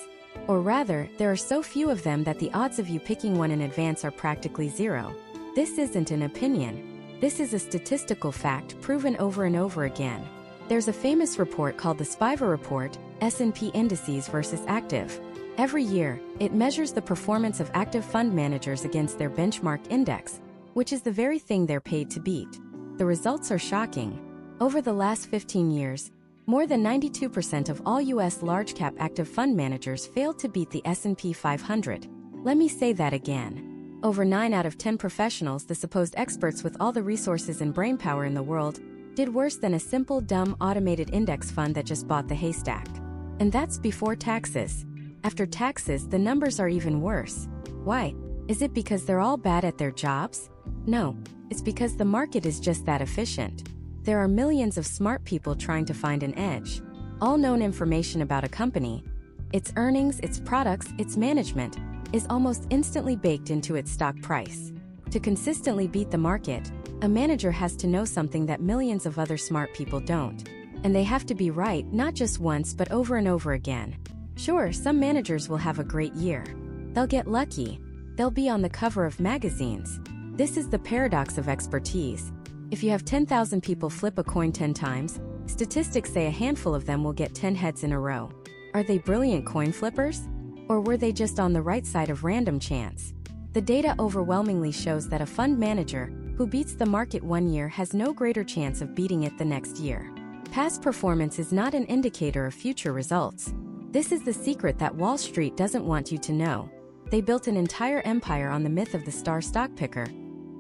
Or rather, there are so few of them that the odds of you picking one in advance are practically zero. This isn't an opinion. This is a statistical fact proven over and over again. There's a famous report called the Spiver Report, S&P Indices versus Active. Every year, it measures the performance of active fund managers against their benchmark index, which is the very thing they're paid to beat. The results are shocking. Over the last 15 years, more than 92% of all U.S. large-cap active fund managers failed to beat the S&P 500. Let me say that again. Over 9 out of 10 professionals, the supposed experts with all the resources and brainpower in the world, did worse than a simple, dumb, automated index fund that just bought the haystack. And that's before taxes. After taxes, the numbers are even worse. Why? Is it because they're all bad at their jobs? No, it's because the market is just that efficient. There are millions of smart people trying to find an edge. All known information about a company, its earnings, its products, its management, is almost instantly baked into its stock price. To consistently beat the market, a manager has to know something that millions of other smart people don't. And they have to be right, not just once but over and over again. Sure, some managers will have a great year. They'll get lucky. They'll be on the cover of magazines. This is the paradox of expertise. If you have 10,000 people flip a coin 10 times, statistics say a handful of them will get 10 heads in a row. Are they brilliant coin flippers? Or were they just on the right side of random chance? The data overwhelmingly shows that a fund manager who beats the market one year has no greater chance of beating it the next year. Past performance is not an indicator of future results. This is the secret that Wall Street doesn't want you to know. They built an entire empire on the myth of the star stock picker,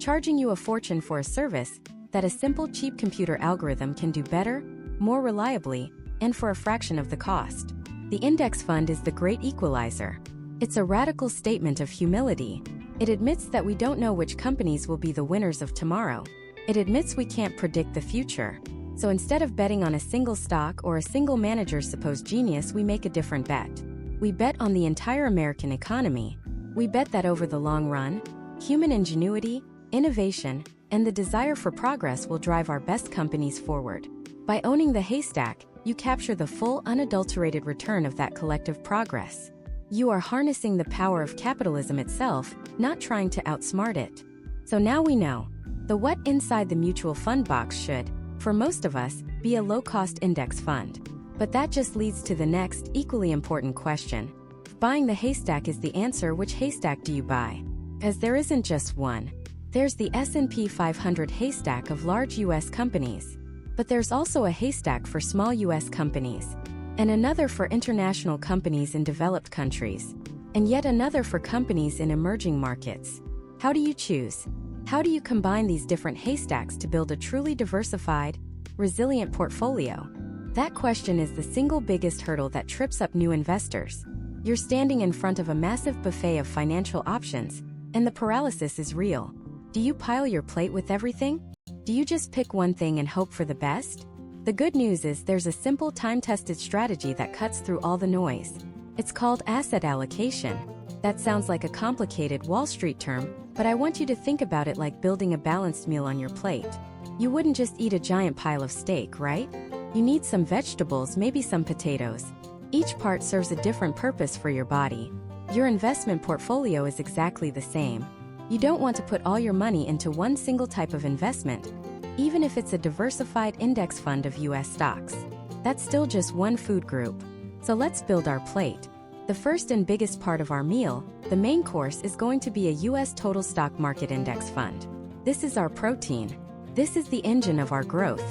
charging you a fortune for a service that a simple cheap computer algorithm can do better, more reliably, and for a fraction of the cost. The index fund is the great equalizer. It's a radical statement of humility. It admits that we don't know which companies will be the winners of tomorrow. It admits we can't predict the future. So instead of betting on a single stock or a single manager's supposed genius, we make a different bet. We bet on the entire American economy. We bet that over the long run, human ingenuity, innovation, and the desire for progress will drive our best companies forward. By owning the haystack, you capture the full, unadulterated return of that collective progress. You are harnessing the power of capitalism itself, not trying to outsmart it. So now we know. The what inside the mutual fund box should, for most of us, be a low-cost index fund. But that just leads to the next, equally important question. If buying the haystack is the answer, which haystack do you buy? As there isn't just one. There's the S&P 500 haystack of large U.S. companies. But there's also a haystack for small U.S. companies, and another for international companies in developed countries, and yet another for companies in emerging markets. How do you choose? How do you combine these different haystacks to build a truly diversified, resilient portfolio? That question is the single biggest hurdle that trips up new investors. You're standing in front of a massive buffet of financial options, and the paralysis is real. Do you pile your plate with everything? Do you just pick one thing and hope for the best? The good news is there's a simple time-tested strategy that cuts through all the noise. It's called asset allocation. That sounds like a complicated Wall Street term, but I want you to think about it like building a balanced meal on your plate. You wouldn't just eat a giant pile of steak, right? You need some vegetables, maybe some potatoes. Each part serves a different purpose for your body. Your investment portfolio is exactly the same. You don't want to put all your money into one single type of investment, even if it's a diversified index fund of US stocks. That's still just one food group. So let's build our plate. The first and biggest part of our meal, the main course, is going to be a US total stock market index fund. This is our protein. This is the engine of our growth.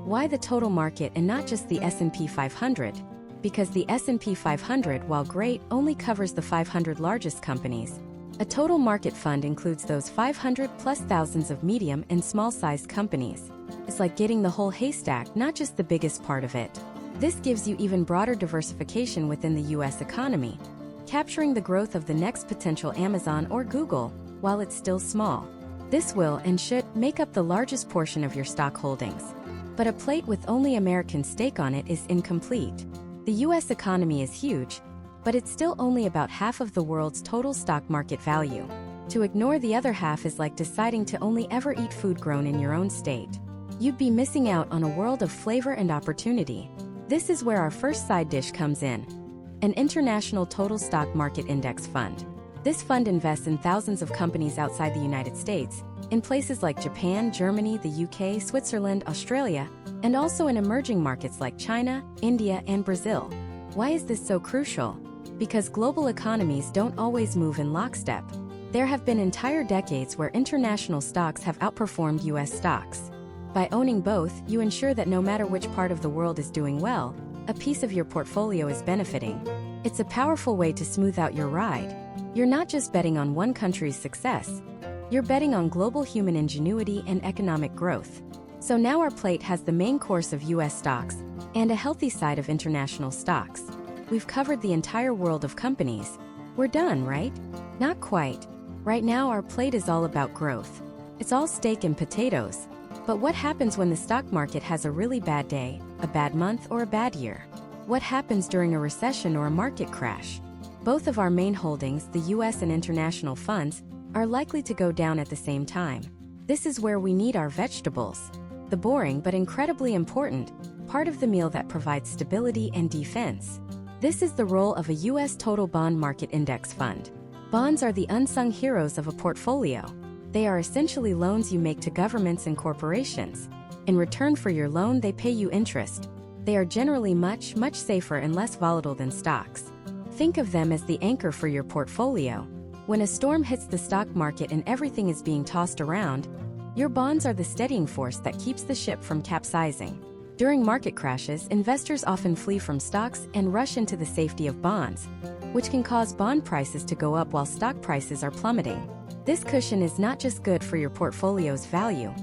Why the total market and not just the S&P 500? Because the S&P 500, while great, only covers the 500 largest companies. A total market fund includes those 500 plus thousands of medium and small-sized companies. It's like getting the whole haystack, not just the biggest part of it. This gives you even broader diversification within the US economy, capturing the growth of the next potential Amazon or Google, while it's still small. This will and should make up the largest portion of your stock holdings. But a plate with only American steak on it is incomplete. The US economy is huge, but it's still only about half of the world's total stock market value. To ignore the other half is like deciding to only ever eat food grown in your own state. You'd be missing out on a world of flavor and opportunity. This is where our first side dish comes in. An international total stock market index fund. This fund invests in thousands of companies outside the United States, in places like Japan, Germany, the UK, Switzerland, Australia, and also in emerging markets like China, India, and Brazil. Why is this so crucial? Because global economies don't always move in lockstep. There have been entire decades where international stocks have outperformed US stocks. By owning both, you ensure that no matter which part of the world is doing well, a piece of your portfolio is benefiting. It's a powerful way to smooth out your ride. You're not just betting on one country's success. You're betting on global human ingenuity and economic growth. So now our plate has the main course of US stocks and a healthy side of international stocks. We've covered the entire world of companies. We're done, right? Not quite. Right now our plate is all about growth. It's all steak and potatoes. But what happens when the stock market has a really bad day, a bad month, or a bad year? What happens during a recession or a market crash? Both of our main holdings, the US and international funds, are likely to go down at the same time. This is where we need our vegetables. The boring but incredibly important part of the meal that provides stability and defense. This is the role of a US total bond market index fund. Bonds are the unsung heroes of a portfolio. They are essentially loans you make to governments and corporations. In return for your loan, they pay you interest. They are generally much safer and less volatile than stocks. Think of them as the anchor for your portfolio. When a storm hits the stock market and everything is being tossed around, your bonds are the steadying force that keeps the ship from capsizing. During market crashes, investors often flee from stocks and rush into the safety of bonds, which can cause bond prices to go up while stock prices are plummeting. This cushion is not just good for your portfolio's value.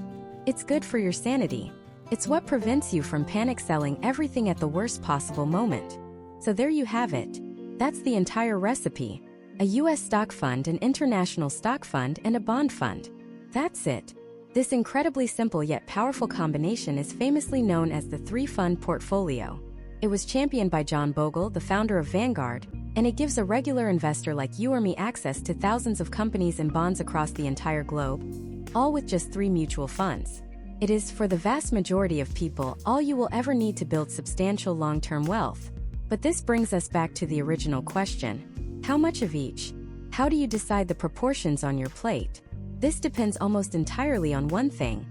It's good for your sanity. It's what prevents you from panic selling everything at the worst possible moment. So there you have it. That's the entire recipe. A US stock fund, an international stock fund, and a bond fund. That's it. This incredibly simple yet powerful combination is famously known as the three-fund portfolio. It was championed by John Bogle, the founder of Vanguard, and it gives a regular investor like you or me access to thousands of companies and bonds across the entire globe, all with just 3 mutual funds. It is, for the vast majority of people, all you will ever need to build substantial long-term wealth. But this brings us back to the original question. How much of each? How do you decide the proportions on your plate? This depends almost entirely on one thing: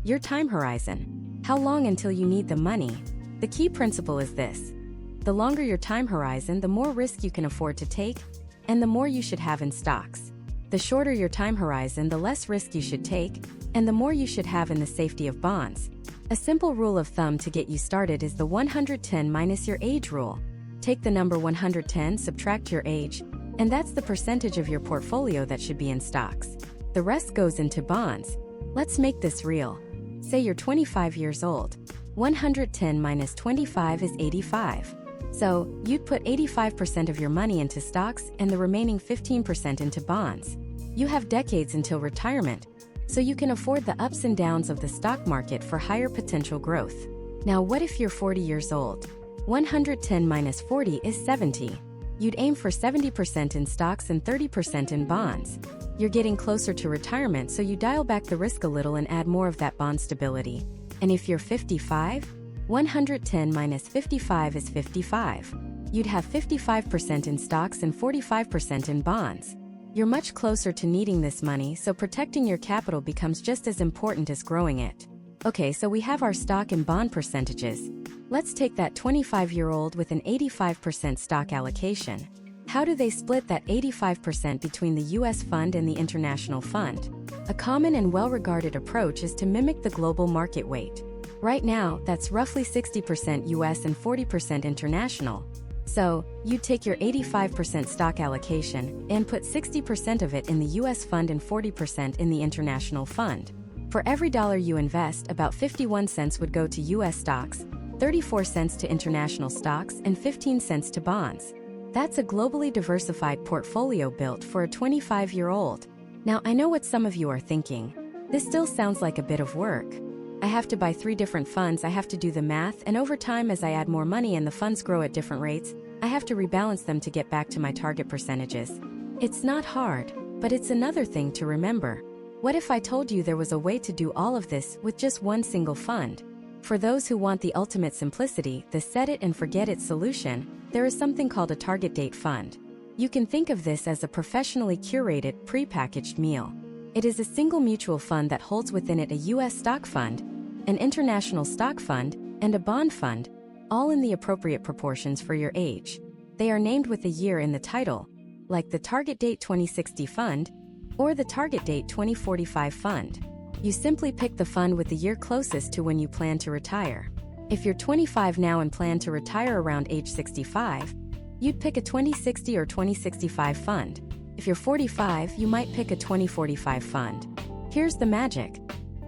your time horizon. How long until you need the money? The key principle is this: the longer your time horizon, the more risk you can afford to take, and the more you should have in stocks. The shorter your time horizon, the less risk you should take, and the more you should have in the safety of bonds. A simple rule of thumb to get you started is the 110 minus your age rule. Take the number 110, subtract your age, and that's the percentage of your portfolio that should be in stocks. The rest goes into bonds. Let's make this real. Say you're 25 years old. 110 minus 25 is 85. So, you'd put 85% of your money into stocks and the remaining 15% into bonds. You have decades until retirement, so you can afford the ups and downs of the stock market for higher potential growth. Now what if you're 40 years old? 110 minus 40 is 70. You'd aim for 70% in stocks and 30% in bonds. You're getting closer to retirement, so you dial back the risk a little and add more of that bond stability. And if you're 55, 110 minus 55 is 55. You'd have 55% in stocks and 45% in bonds. You're much closer to needing this money, so protecting your capital becomes just as important as growing it. Okay, so we have our stock and bond percentages. Let's take that 25-year-old with an 85% stock allocation. How do they split that 85% between the US fund and the international fund? A common and well-regarded approach is to mimic the global market weight. Right now, that's roughly 60% US and 40% international. So, you'd take your 85% stock allocation and put 60% of it in the US fund and 40% in the international fund. For every dollar you invest, about 51 cents would go to US stocks, 34 cents to international stocks, and 15 cents to bonds. That's a globally diversified portfolio built for a 25-year-old. Now, I know what some of you are thinking. This still sounds like a bit of work. I have to buy 3 different funds, I have to do the math, and over time as I add more money and the funds grow at different rates, I have to rebalance them to get back to my target percentages. It's not hard, but it's another thing to remember. What if I told you there was a way to do all of this with just one single fund? For those who want the ultimate simplicity, the set it and forget it solution, there is something called a target date fund. You can think of this as a professionally curated, pre-packaged meal. It is a single mutual fund that holds within it a US stock fund, an international stock fund, and a bond fund, all in the appropriate proportions for your age. They are named with a year in the title, like the Target Date 2060 Fund or the Target Date 2045 Fund. You simply pick the fund with the year closest to when you plan to retire. If you're 25 now and plan to retire around age 65, you'd pick a 2060 or 2065 fund. If you're 45, you might pick a 2045 fund. Here's the magic.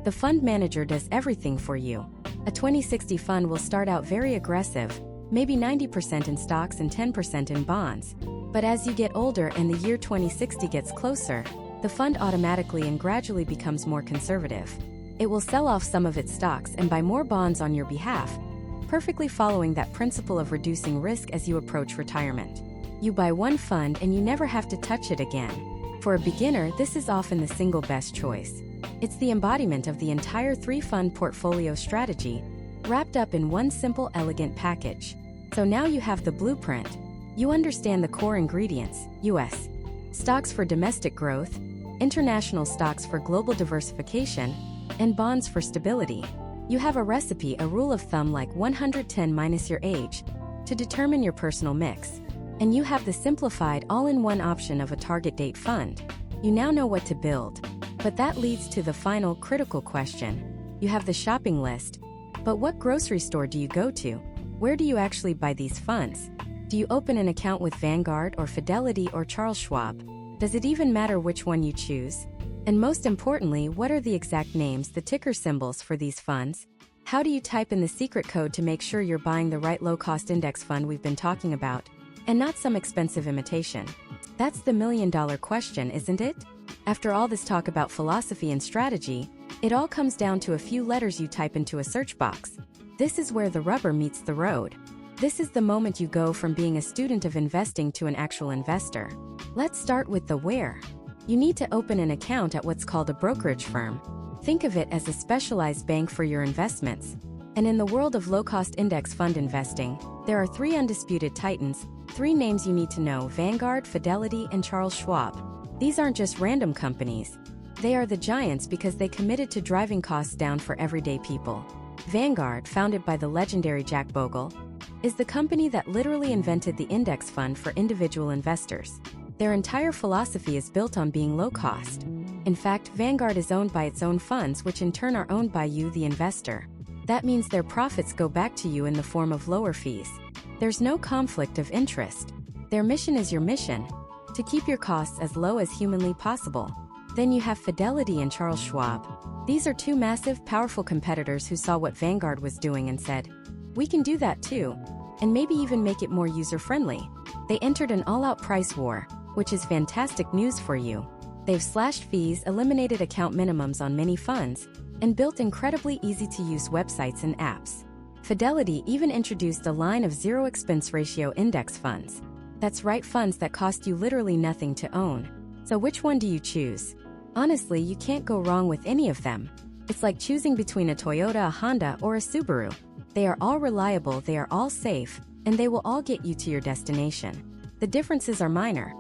The fund manager does everything for you. A 2060 fund will start out very aggressive, maybe 90% in stocks and 10% in bonds. But as you get older and the year 2060 gets closer, the fund automatically and gradually becomes more conservative. It will sell off some of its stocks and buy more bonds on your behalf, perfectly following that principle of reducing risk as you approach retirement. You buy one fund and you never have to touch it again. For a beginner, this is often the single best choice. It's the embodiment of the entire 3-fund portfolio strategy, wrapped up in one simple, elegant package. So now you have the blueprint. You understand the core ingredients: US stocks for domestic growth, international stocks for global diversification, and bonds for stability. You have a recipe, a rule of thumb like 110 minus your age, to determine your personal mix. And you have the simplified all-in-one option of a target date fund. You now know what to build. But that leads to the final critical question. You have the shopping list. But what grocery store do you go to? Where do you actually buy these funds? Do you open an account with Vanguard or Fidelity or Charles Schwab? Does it even matter which one you choose? And most importantly, what are the exact names, the ticker symbols for these funds? How do you type in the secret code to make sure you're buying the right low-cost index fund we've been talking about, and not some expensive imitation? That's the million-dollar question, isn't it? After all this talk about philosophy and strategy, it all comes down to a few letters you type into a search box. This is where the rubber meets the road. This is the moment you go from being a student of investing to an actual investor. Let's start with the where. You need to open an account at what's called a brokerage firm. Think of it as a specialized bank for your investments. And in the world of low-cost index fund investing, there are 3 undisputed titans, 3 names you need to know: Vanguard, Fidelity, and Charles Schwab. These aren't just random companies. They are the giants because they committed to driving costs down for everyday people. Vanguard, founded by the legendary Jack Bogle, is the company that literally invented the index fund for individual investors. Their entire philosophy is built on being low cost. In fact, Vanguard is owned by its own funds, which in turn are owned by you, the investor. That means their profits go back to you in the form of lower fees. There's no conflict of interest. Their mission is your mission: to keep your costs as low as humanly possible. Then you have Fidelity and Charles Schwab. These are 2 massive, powerful competitors who saw what Vanguard was doing and said, "We can do that too, and maybe even make it more user-friendly." They entered an all-out price war, which is fantastic news for you. They've slashed fees, eliminated account minimums on many funds, and built incredibly easy-to-use websites and apps. Fidelity even introduced a line of zero expense ratio index funds. That's right, funds that cost you literally nothing to own. So which one do you choose? Honestly, you can't go wrong with any of them. It's like choosing between a Toyota, a Honda, or a Subaru. They are all reliable, they are all safe, and they will all get you to your destination. The differences are minor.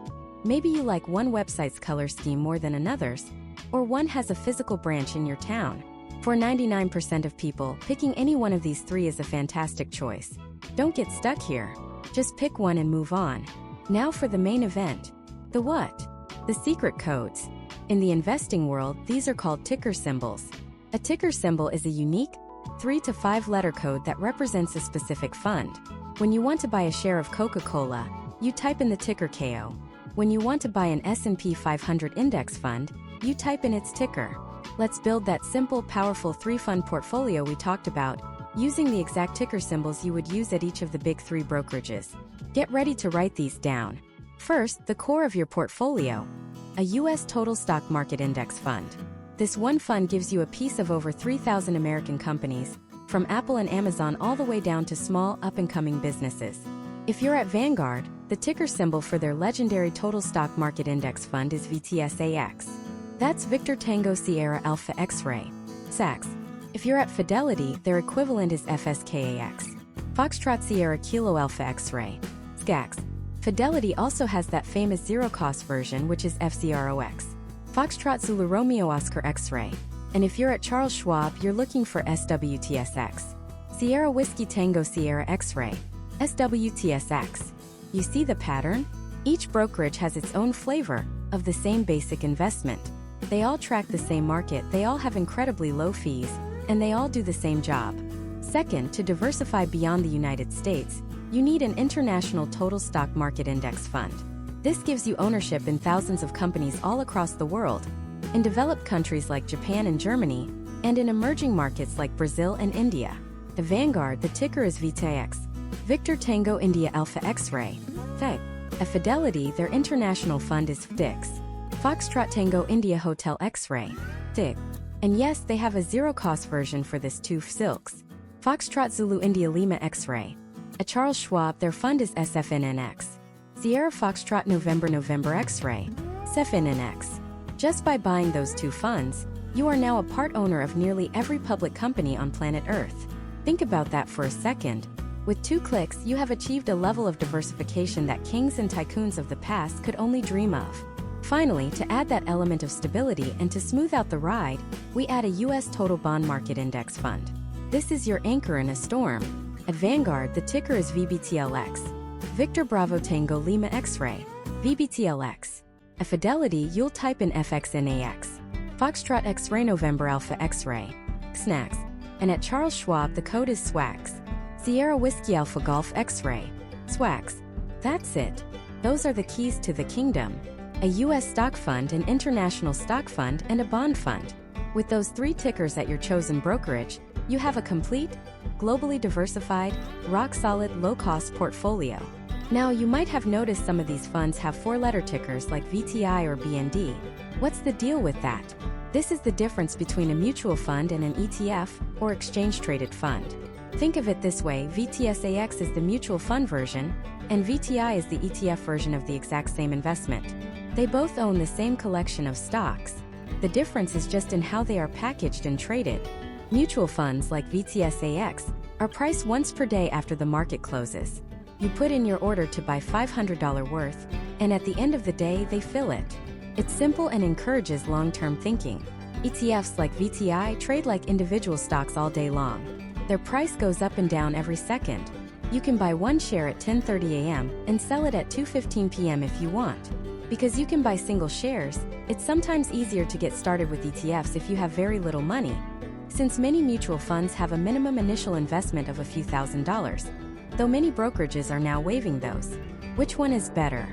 Maybe you like one website's color scheme more than another's, or one has a physical branch in your town. For 99% of people, picking any one of these three is a fantastic choice. Don't get stuck here. Just pick one and move on. Now for the main event. The what? The secret codes. In the investing world, these are called ticker symbols. A ticker symbol is a unique 3 to 5 letter code that represents a specific fund. When you want to buy a share of Coca-Cola, you type in the ticker KO. When you want to buy an S&P 500 index fund, you type in its ticker. Let's build that simple, powerful 3-fund portfolio we talked about, using the exact ticker symbols you would use at each of the big 3 brokerages. Get ready to write these down. First, the core of your portfolio. A U.S. total stock market index fund. This one fund gives you a piece of over 3,000 American companies, from Apple and Amazon all the way down to small, up-and-coming businesses. If you're at Vanguard, the ticker symbol for their legendary total stock market index fund is VTSAX. That's Victor Tango Sierra Alpha X-Ray. SAX. If you're at Fidelity, their equivalent is FSKAX. Foxtrot Sierra Kilo Alpha X-Ray. SKAX. Fidelity also has that famous zero-cost version, which is FCROX. Foxtrot Zulu Romeo Oscar X-Ray. And if you're at Charles Schwab, you're looking for SWTSX. Sierra Whiskey Tango Sierra X-Ray. SWTSX. You see the pattern? Each brokerage has its own flavor of the same basic investment. They all track the same market, they all have incredibly low fees, and they all do the same job. Second, to diversify beyond the United States, you need an international total stock market index fund. This gives you ownership in thousands of companies all across the world, in developed countries like Japan and Germany, and in emerging markets like Brazil and India. The Vanguard, the ticker is VTX. Victor Tango India Alpha X-Ray. FEC. At Fidelity, their international fund is FDIX. Foxtrot Tango India Hotel X-Ray. FDIC. And yes, they have a zero-cost version for this too, FSILX. Foxtrot Zulu India Lima X-Ray. At Charles Schwab, their fund is SFNNX. Sierra Foxtrot November X-Ray. SFNNX. Just by buying those 2 funds, you are now a part owner of nearly every public company on planet Earth. Think about that for a second. With 2 clicks, you have achieved a level of diversification that kings and tycoons of the past could only dream of. Finally, to add that element of stability and to smooth out the ride, we add a U.S. total bond market index fund. This is your anchor in a storm. At Vanguard, the ticker is VBTLX. Victor Bravo Tango Lima X-Ray. VBTLX. At Fidelity, you'll type in FXNAX. Foxtrot X-Ray November Alpha X-Ray. XNAX. And at Charles Schwab, the code is SWAX. Sierra Whiskey Alpha Golf X-Ray. SWAX. That's it. Those are the keys to the kingdom. A U.S. stock fund, an international stock fund, and a bond fund. With those 3 tickers at your chosen brokerage, you have a complete, globally diversified, rock-solid, low-cost portfolio. Now, you might have noticed some of these funds have 4-letter tickers like VTI or BND. What's the deal with that? This is the difference between a mutual fund and an ETF, or exchange-traded fund. Think of it this way, VTSAX is the mutual fund version, and VTI is the ETF version of the exact same investment. They both own the same collection of stocks. The difference is just in how they are packaged and traded. Mutual funds like VTSAX are priced once per day after the market closes. You put in your order to buy $500 worth, and at the end of the day, they fill it. It's simple and encourages long-term thinking. ETFs like VTI trade like individual stocks all day long. Their price goes up and down every second. You can buy one share at 10:30 a.m. and sell it at 2:15 p.m. if you want. Because you can buy single shares, it's sometimes easier to get started with ETFs if you have very little money, since many mutual funds have a minimum initial investment of a few $1,000s. Though many brokerages are now waiving those. Which one is better?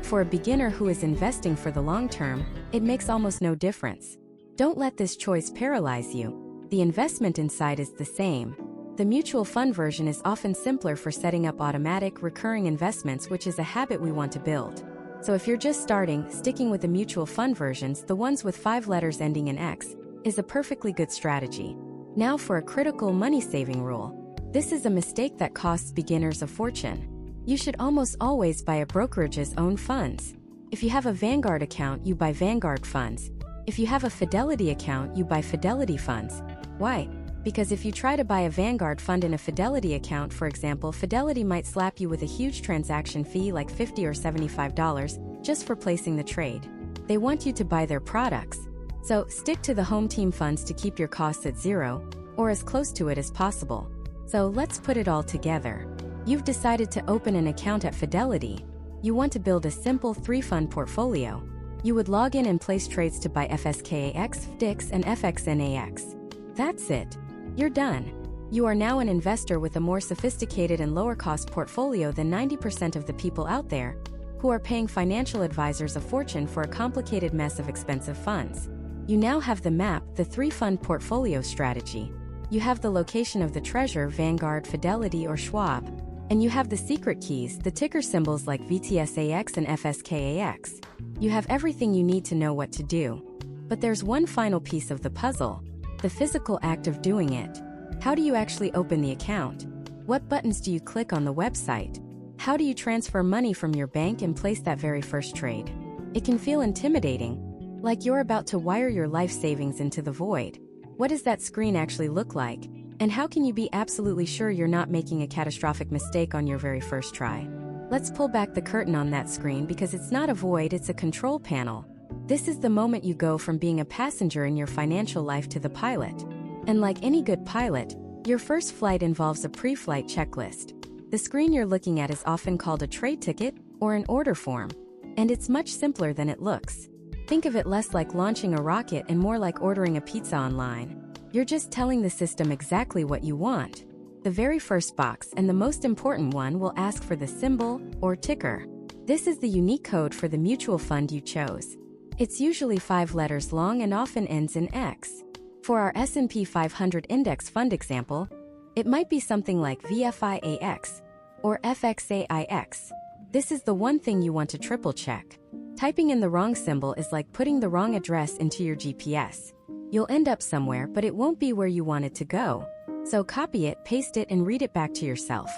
For a beginner who is investing for the long term, it makes almost no difference. Don't let this choice paralyze you. The investment inside is the same. The mutual fund version is often simpler for setting up automatic, recurring investments, which is a habit we want to build. So if you're just starting, sticking with the mutual fund versions, the ones with 5 letters ending in X, is a perfectly good strategy. Now for a critical money-saving rule. This is a mistake that costs beginners a fortune. You should almost always buy a brokerage's own funds. If you have a Vanguard account, you buy Vanguard funds. If you have a Fidelity account, you buy Fidelity funds. Why? Because if you try to buy a Vanguard fund in a Fidelity account, for example, Fidelity might slap you with a huge transaction fee like $50 or $75 just for placing the trade. They want you to buy their products. So stick to the home team funds to keep your costs at zero, or as close to it as possible. So let's put it all together. You've decided to open an account at Fidelity. You want to build a simple 3-fund portfolio. You would log in and place trades to buy FSKAX, FDIX, and FXNAX. That's it. You're done. You are now an investor with a more sophisticated and lower-cost portfolio than 90% of the people out there, who are paying financial advisors a fortune for a complicated mess of expensive funds. You now have the map, the 3-fund portfolio strategy. You have the location of the treasurer, Vanguard, Fidelity, or Schwab. And you have the secret keys, the ticker symbols like VTSAX and FSKAX. You have everything you need to know what to do. But there's one final piece of the puzzle: the physical act of doing it. How do you actually open the account? What buttons do you click on the website? How do you transfer money from your bank and place that very first trade? It can feel intimidating, like you're about to wire your life savings into the void. What does that screen actually look like? And how can you be absolutely sure you're not making a catastrophic mistake on your very first try? Let's pull back the curtain on that screen, because it's not a void, it's a control panel. This is the moment you go from being a passenger in your financial life to the pilot. And like any good pilot, your first flight involves a pre-flight checklist. The screen you're looking at is often called a trade ticket or an order form. And it's much simpler than it looks. Think of it less like launching a rocket and more like ordering a pizza online. You're just telling the system exactly what you want. The very first box, and the most important one, will ask for the symbol or ticker. This is the unique code for the mutual fund you chose. It's usually 5 letters long and often ends in X. For our S&P 500 index fund example, it might be something like VFIAX or FXAIX. This is the one thing you want to triple check. Typing in the wrong symbol is like putting the wrong address into your GPS. You'll end up somewhere, but it won't be where you want it to go. So copy it, paste it, and read it back to yourself.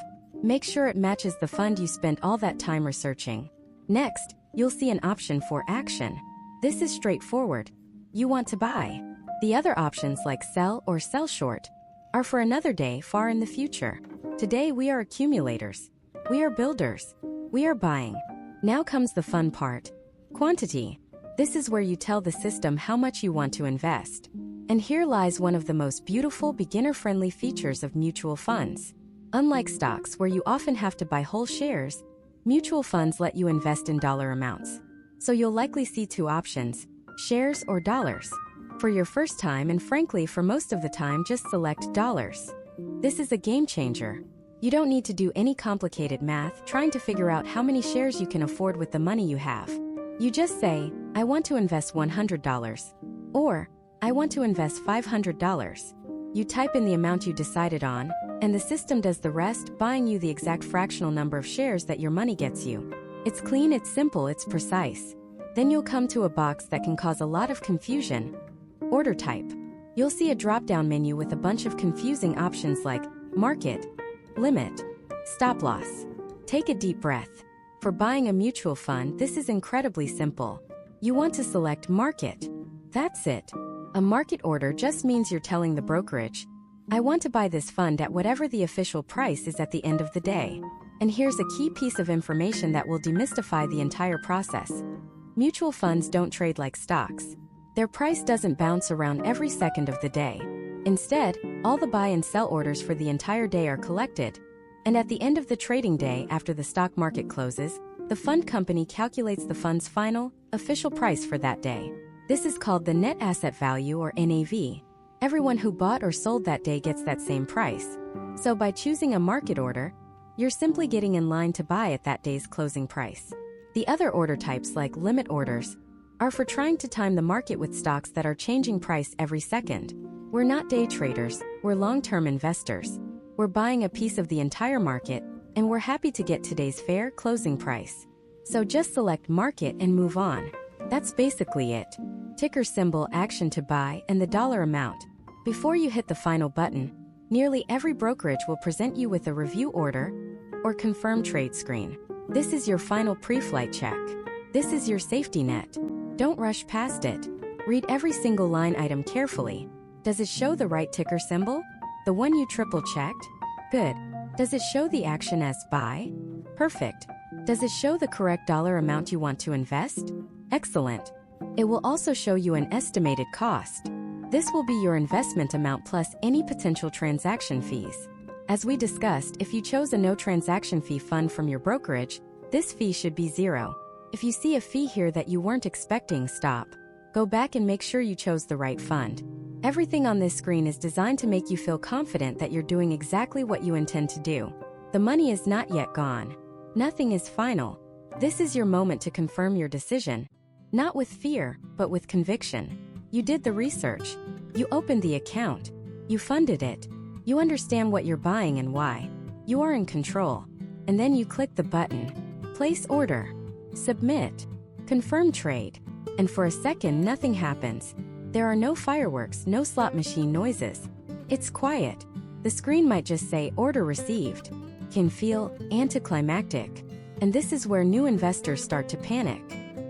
Make sure it matches the fund you spent all that time researching. Next, you'll see an option for action. This is straightforward. You want to buy. The other options, like sell or sell short, are for another day far in the future. Today we are accumulators. We are builders. We are buying. Now comes the fun part. Quantity. This is where you tell the system how much you want to invest. And here lies one of the most beautiful, beginner-friendly features of mutual funds. Unlike stocks, where you often have to buy whole shares, mutual funds let you invest in dollar amounts. So you'll likely see 2 options: shares or dollars. For your first time, and frankly for most of the time, just select dollars. This is a game changer. You don't need to do any complicated math trying to figure out how many shares you can afford with the money you have. You just say, I want to invest $100, or I want to invest $500. You type in the amount you decided on, and the system does the rest, buying you the exact fractional number of shares that your money gets you. It's clean, it's simple, it's precise. Then you'll come to a box that can cause a lot of confusion. Order type. You'll see a drop-down menu with a bunch of confusing options like market, limit, stop loss. Take a deep breath. For buying a mutual fund, this is incredibly simple. You want to select market. That's it. A market order just means you're telling the brokerage, I want to buy this fund at whatever the official price is at the end of the day. And here's a key piece of information that will demystify the entire process. Mutual funds don't trade like stocks. Their price doesn't bounce around every second of the day. Instead, all the buy and sell orders for the entire day are collected. And at the end of the trading day, after the stock market closes, the fund company calculates the fund's final, official price for that day. This is called the net asset value, or NAV. Everyone who bought or sold that day gets that same price. So by choosing a market order, you're simply getting in line to buy at that day's closing price. The other order types, like limit orders, are for trying to time the market with stocks that are changing price every second. We're not day traders, we're long-term investors. We're buying a piece of the entire market, and we're happy to get today's fair closing price. So just select market and move on. That's basically it. Ticker symbol, action to buy, and the dollar amount. Before you hit the final button, nearly every brokerage will present you with a review order, or confirm trade screen. This is your final pre-flight check. This is your safety net. Don't rush past it. Read every single line item carefully. Does it show the right ticker symbol? The one you triple-checked? Good. Does it show the action as buy? Perfect. Does it show the correct dollar amount you want to invest? Excellent. It will also show you an estimated cost. This will be your investment amount plus any potential transaction fees. As we discussed, if you chose a no transaction fee fund from your brokerage, this fee should be 0. If you see a fee here that you weren't expecting, stop. Go back and make sure you chose the right fund. Everything on this screen is designed to make you feel confident that you're doing exactly what you intend to do. The money is not yet gone. Nothing is final. This is your moment to confirm your decision. Not with fear, but with conviction. You did the research. You opened the account. You funded it. You understand what you're buying and why. You are in control. And then you click the button. Place order. Submit. Confirm trade. And for a second, nothing happens. There are no fireworks, no slot machine noises. It's quiet. The screen might just say order received. Can feel anticlimactic. And this is where new investors start to panic.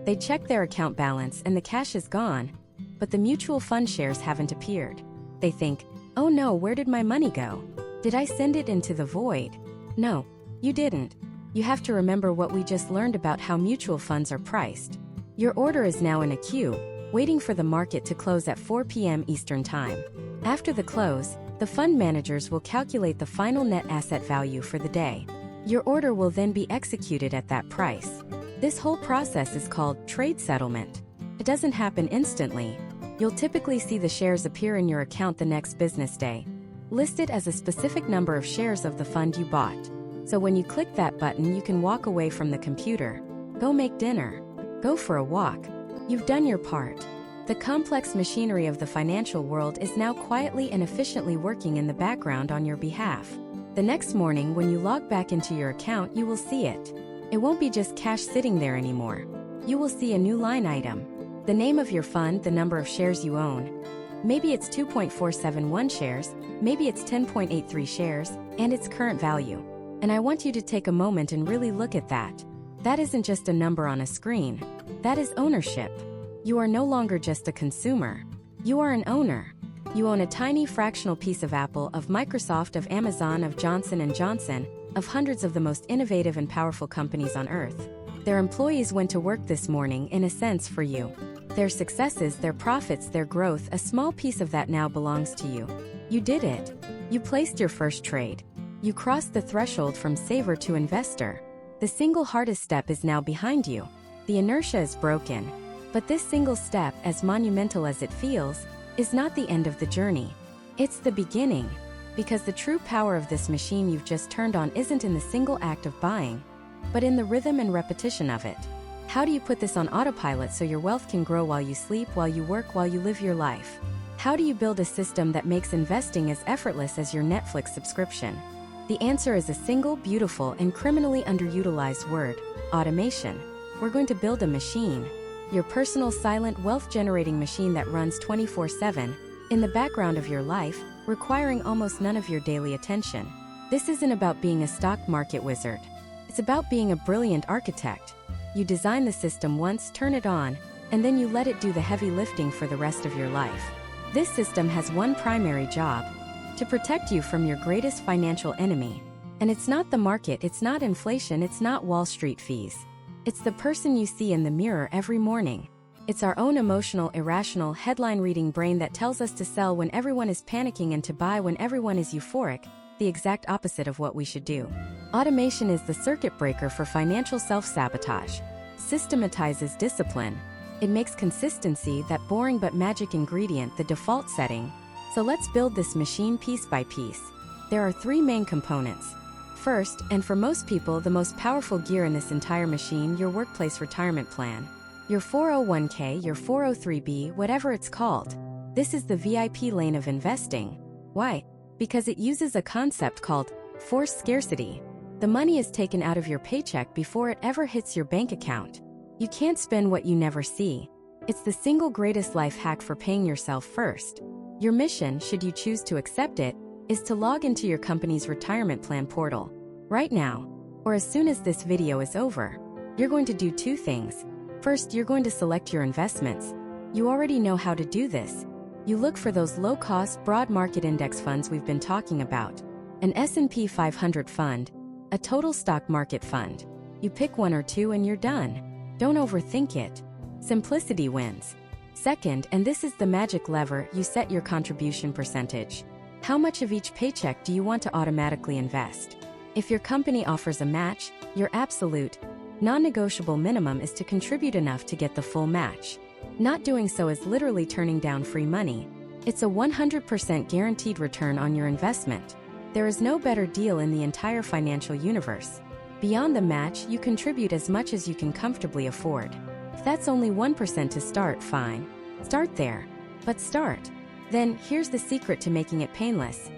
They check their account balance and the cash is gone, but the mutual fund shares haven't appeared. They think, oh no, where did my money go? Did I send it into the void? No, you didn't. You have to remember what we just learned about how mutual funds are priced. Your order is now in a queue, waiting for the market to close at 4 p.m. Eastern Time. After the close, the fund managers will calculate the final net asset value for the day. Your order will then be executed at that price. This whole process is called trade settlement. It doesn't happen instantly. You'll typically see the shares appear in your account the next business day, listed as a specific number of shares of the fund you bought. So when you click that button, you can walk away from the computer. Go make dinner. Go for a walk. You've done your part. The complex machinery of the financial world is now quietly and efficiently working in the background on your behalf. The next morning, when you log back into your account, you will see it. It won't be just cash sitting there anymore. You will see a new line item. The name of your fund, the number of shares you own. Maybe it's 2.471 shares, maybe it's 10.83 shares, and its current value. And I want you to take a moment and really look at that. That isn't just a number on a screen. That is ownership. You are no longer just a consumer. You are an owner. You own a tiny fractional piece of Apple, of Microsoft, of Amazon, of Johnson & Johnson, of hundreds of the most innovative and powerful companies on earth. Their employees went to work this morning, in a sense, for you. Their successes, their profits, their growth, a small piece of that now belongs to you. You did it. You placed your first trade. You crossed the threshold from saver to investor. The single hardest step is now behind you. The inertia is broken. But this single step, as monumental as it feels, is not the end of the journey. It's the beginning. Because the true power of this machine you've just turned on isn't in the single act of buying, but in the rhythm and repetition of it. How do you put this on autopilot so your wealth can grow while you sleep, while you work, while you live your life? How do you build a system that makes investing as effortless as your Netflix subscription? The answer is a single, beautiful, and criminally underutilized word: automation. We're going to build a machine. Your personal silent wealth-generating machine that runs 24/7, in the background of your life, requiring almost none of your daily attention. This isn't about being a stock market wizard. It's about being a brilliant architect. You design the system once, turn it on, and then you let it do the heavy lifting for the rest of your life. This system has one primary job: to protect you from your greatest financial enemy. And it's not the market, it's not inflation, it's not Wall Street fees. It's the person you see in the mirror every morning. It's our own emotional, irrational, headline-reading brain that tells us to sell when everyone is panicking and to buy when everyone is euphoric, the exact opposite of what we should do. Automation is the circuit breaker for financial self-sabotage. Systematizes discipline. It makes consistency, that boring but magic ingredient, the default setting. So let's build this machine piece by piece. There are 3 main components. First, and for most people the most powerful gear in this entire machine, your workplace retirement plan. Your 401k, your 403b, whatever it's called. This is the VIP lane of investing. Why? Because it uses a concept called forced scarcity. The money is taken out of your paycheck before it ever hits your bank account. You can't spend what you never see. It's the single greatest life hack for paying yourself first. Your mission, should you choose to accept it, is to log into your company's retirement plan portal. Right now, or as soon as this video is over, you're going to do two things. First, you're going to select your investments. You already know how to do this. You look for those low-cost, broad market index funds we've been talking about. An S&P 500 fund, a total stock market fund. You pick one or two and you're done. Don't overthink it. Simplicity wins. Second, and this is the magic lever, you set your contribution percentage. How much of each paycheck do you want to automatically invest? If your company offers a match, your absolute, non-negotiable minimum is to contribute enough to get the full match. Not doing so is literally turning down free money. It's a 100% guaranteed return on your investment. There is no better deal in the entire financial universe. Beyond the match, you contribute as much as you can comfortably afford. If that's only 1% to start, fine. Start there. But start. Then, here's the secret to making it painless.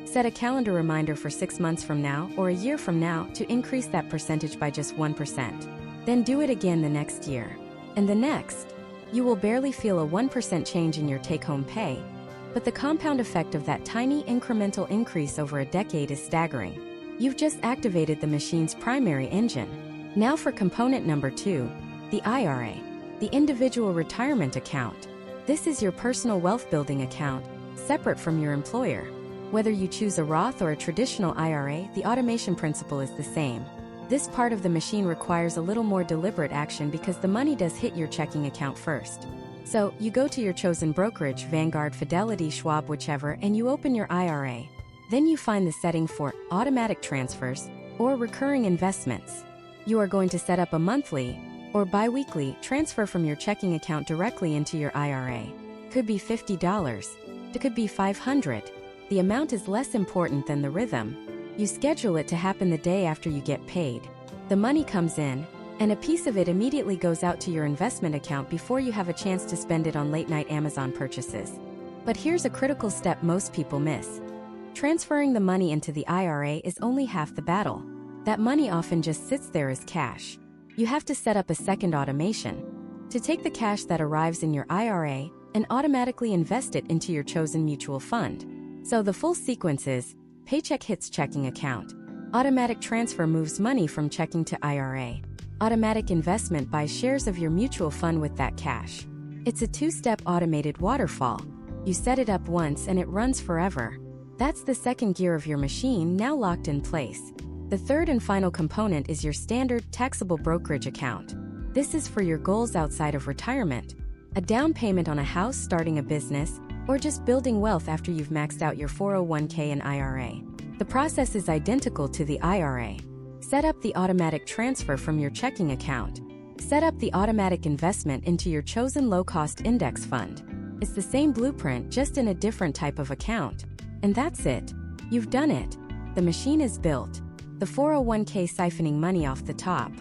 Set a calendar reminder for 6 months from now or a year from now to increase that percentage by just 1%. Then do it again the next year. And the next. You will barely feel a 1% change in your take-home pay, but the compound effect of that tiny incremental increase over a decade is staggering. You've just activated the machine's primary engine. Now for component number 2, the IRA, the individual retirement account. This is your personal wealth-building account, separate from your employer. Whether you choose a Roth or a traditional IRA, the automation principle is the same. This part of the machine requires a little more deliberate action because the money does hit your checking account first. So, you go to your chosen brokerage, Vanguard, Fidelity, Schwab, whichever, and you open your IRA. Then you find the setting for automatic transfers or recurring investments. You are going to set up a monthly or bi-weekly transfer from your checking account directly into your IRA. Could be $50. It could be $500. The amount is less important than the rhythm. You schedule it to happen the day after you get paid. The money comes in, and a piece of it immediately goes out to your investment account before you have a chance to spend it on late-night Amazon purchases. But here's a critical step most people miss. Transferring the money into the IRA is only half the battle. That money often just sits there as cash. You have to set up a second automation to take the cash that arrives in your IRA and automatically invest it into your chosen mutual fund. So the full sequence is: paycheck hits checking account. Automatic transfer moves money from checking to IRA. Automatic investment buys shares of your mutual fund with that cash. It's a two-step automated waterfall. You set it up once and it runs forever. That's the second gear of your machine now locked in place. The third and final component is your standard taxable brokerage account. This is for your goals outside of retirement, a down payment on a house, starting a business, or just building wealth after you've maxed out your 401k and IRA. The process is identical to the IRA. Set up the automatic transfer from your checking account. Set up the automatic investment into your chosen low-cost index fund. It's the same blueprint, just in a different type of account. And that's it. You've done it. The machine is built. The 401k siphoning money off the top.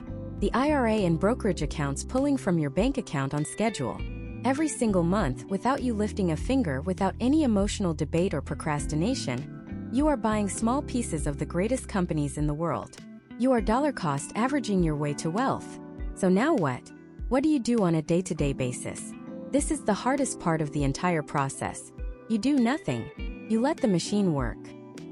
The IRA and brokerage accounts pulling from your bank account on schedule. Every single month, without you lifting a finger, without any emotional debate or procrastination, you are buying small pieces of the greatest companies in the world. You are dollar cost averaging your way to wealth. So now what? What do you do on a day-to-day basis? This is the hardest part of the entire process. You do nothing. You let the machine work.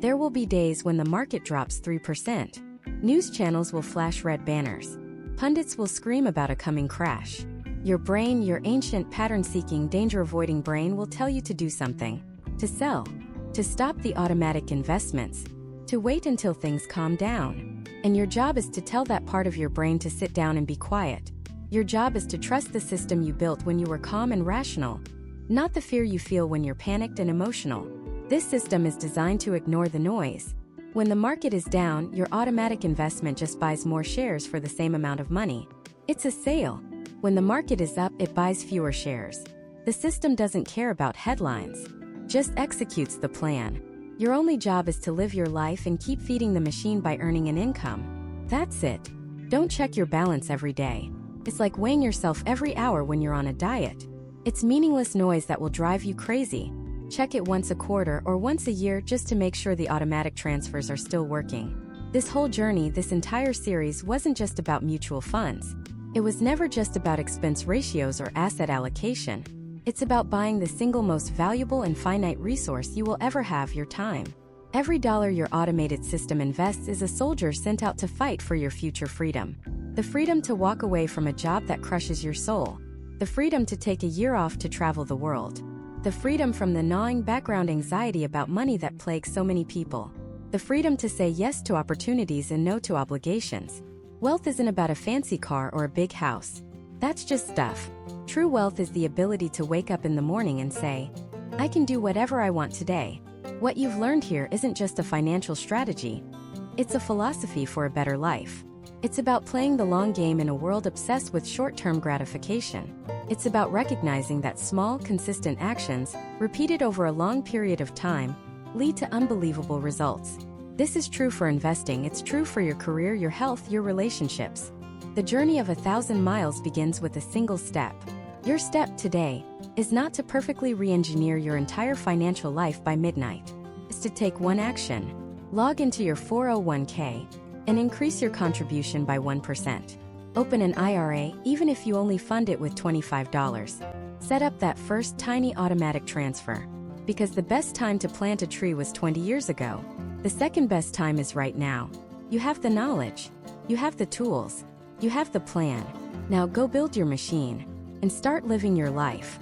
There will be days when the market drops 3%. News channels will flash red banners. Pundits will scream about a coming crash. Your brain, your ancient pattern-seeking, danger-avoiding brain, will tell you to do something. To sell. To stop the automatic investments. To wait until things calm down. And your job is to tell that part of your brain to sit down and be quiet. Your job is to trust the system you built when you were calm and rational, not the fear you feel when you're panicked and emotional. This system is designed to ignore the noise. When the market is down, your automatic investment just buys more shares for the same amount of money. It's a sale. When the market is up, it buys fewer shares. The system doesn't care about headlines, just executes the plan. Your only job is to live your life and keep feeding the machine by earning an income. That's it. Don't check your balance every day. It's like weighing yourself every hour when you're on a diet. It's meaningless noise that will drive you crazy. Check it once a quarter or once a year just to make sure the automatic transfers are still working. This whole journey, this entire series, wasn't just about mutual funds. It was never just about expense ratios or asset allocation. It's about buying the single most valuable and finite resource you will ever have: your time. Every dollar your automated system invests is a soldier sent out to fight for your future freedom. The freedom to walk away from a job that crushes your soul. The freedom to take a year off to travel the world. The freedom from the gnawing background anxiety about money that plagues so many people. The freedom to say yes to opportunities and no to obligations. Wealth isn't about a fancy car or a big house. That's just stuff. True wealth is the ability to wake up in the morning and say, I can do whatever I want today. What you've learned here isn't just a financial strategy. It's a philosophy for a better life. It's about playing the long game in a world obsessed with short-term gratification. It's about recognizing that small, consistent actions, repeated over a long period of time, lead to unbelievable results. This is true for investing, it's true for your career, your health, your relationships. The journey of 1,000 miles begins with a single step. Your step today is not to perfectly re-engineer your entire financial life by midnight. It's to take one action. Log into your 401k and increase your contribution by 1%. Open an IRA even if you only fund it with $25. Set up that first tiny automatic transfer. Because the best time to plant a tree was 20 years ago. The second best time is right now. You have the knowledge. You have the tools. You have the plan. Now go build your machine and start living your life.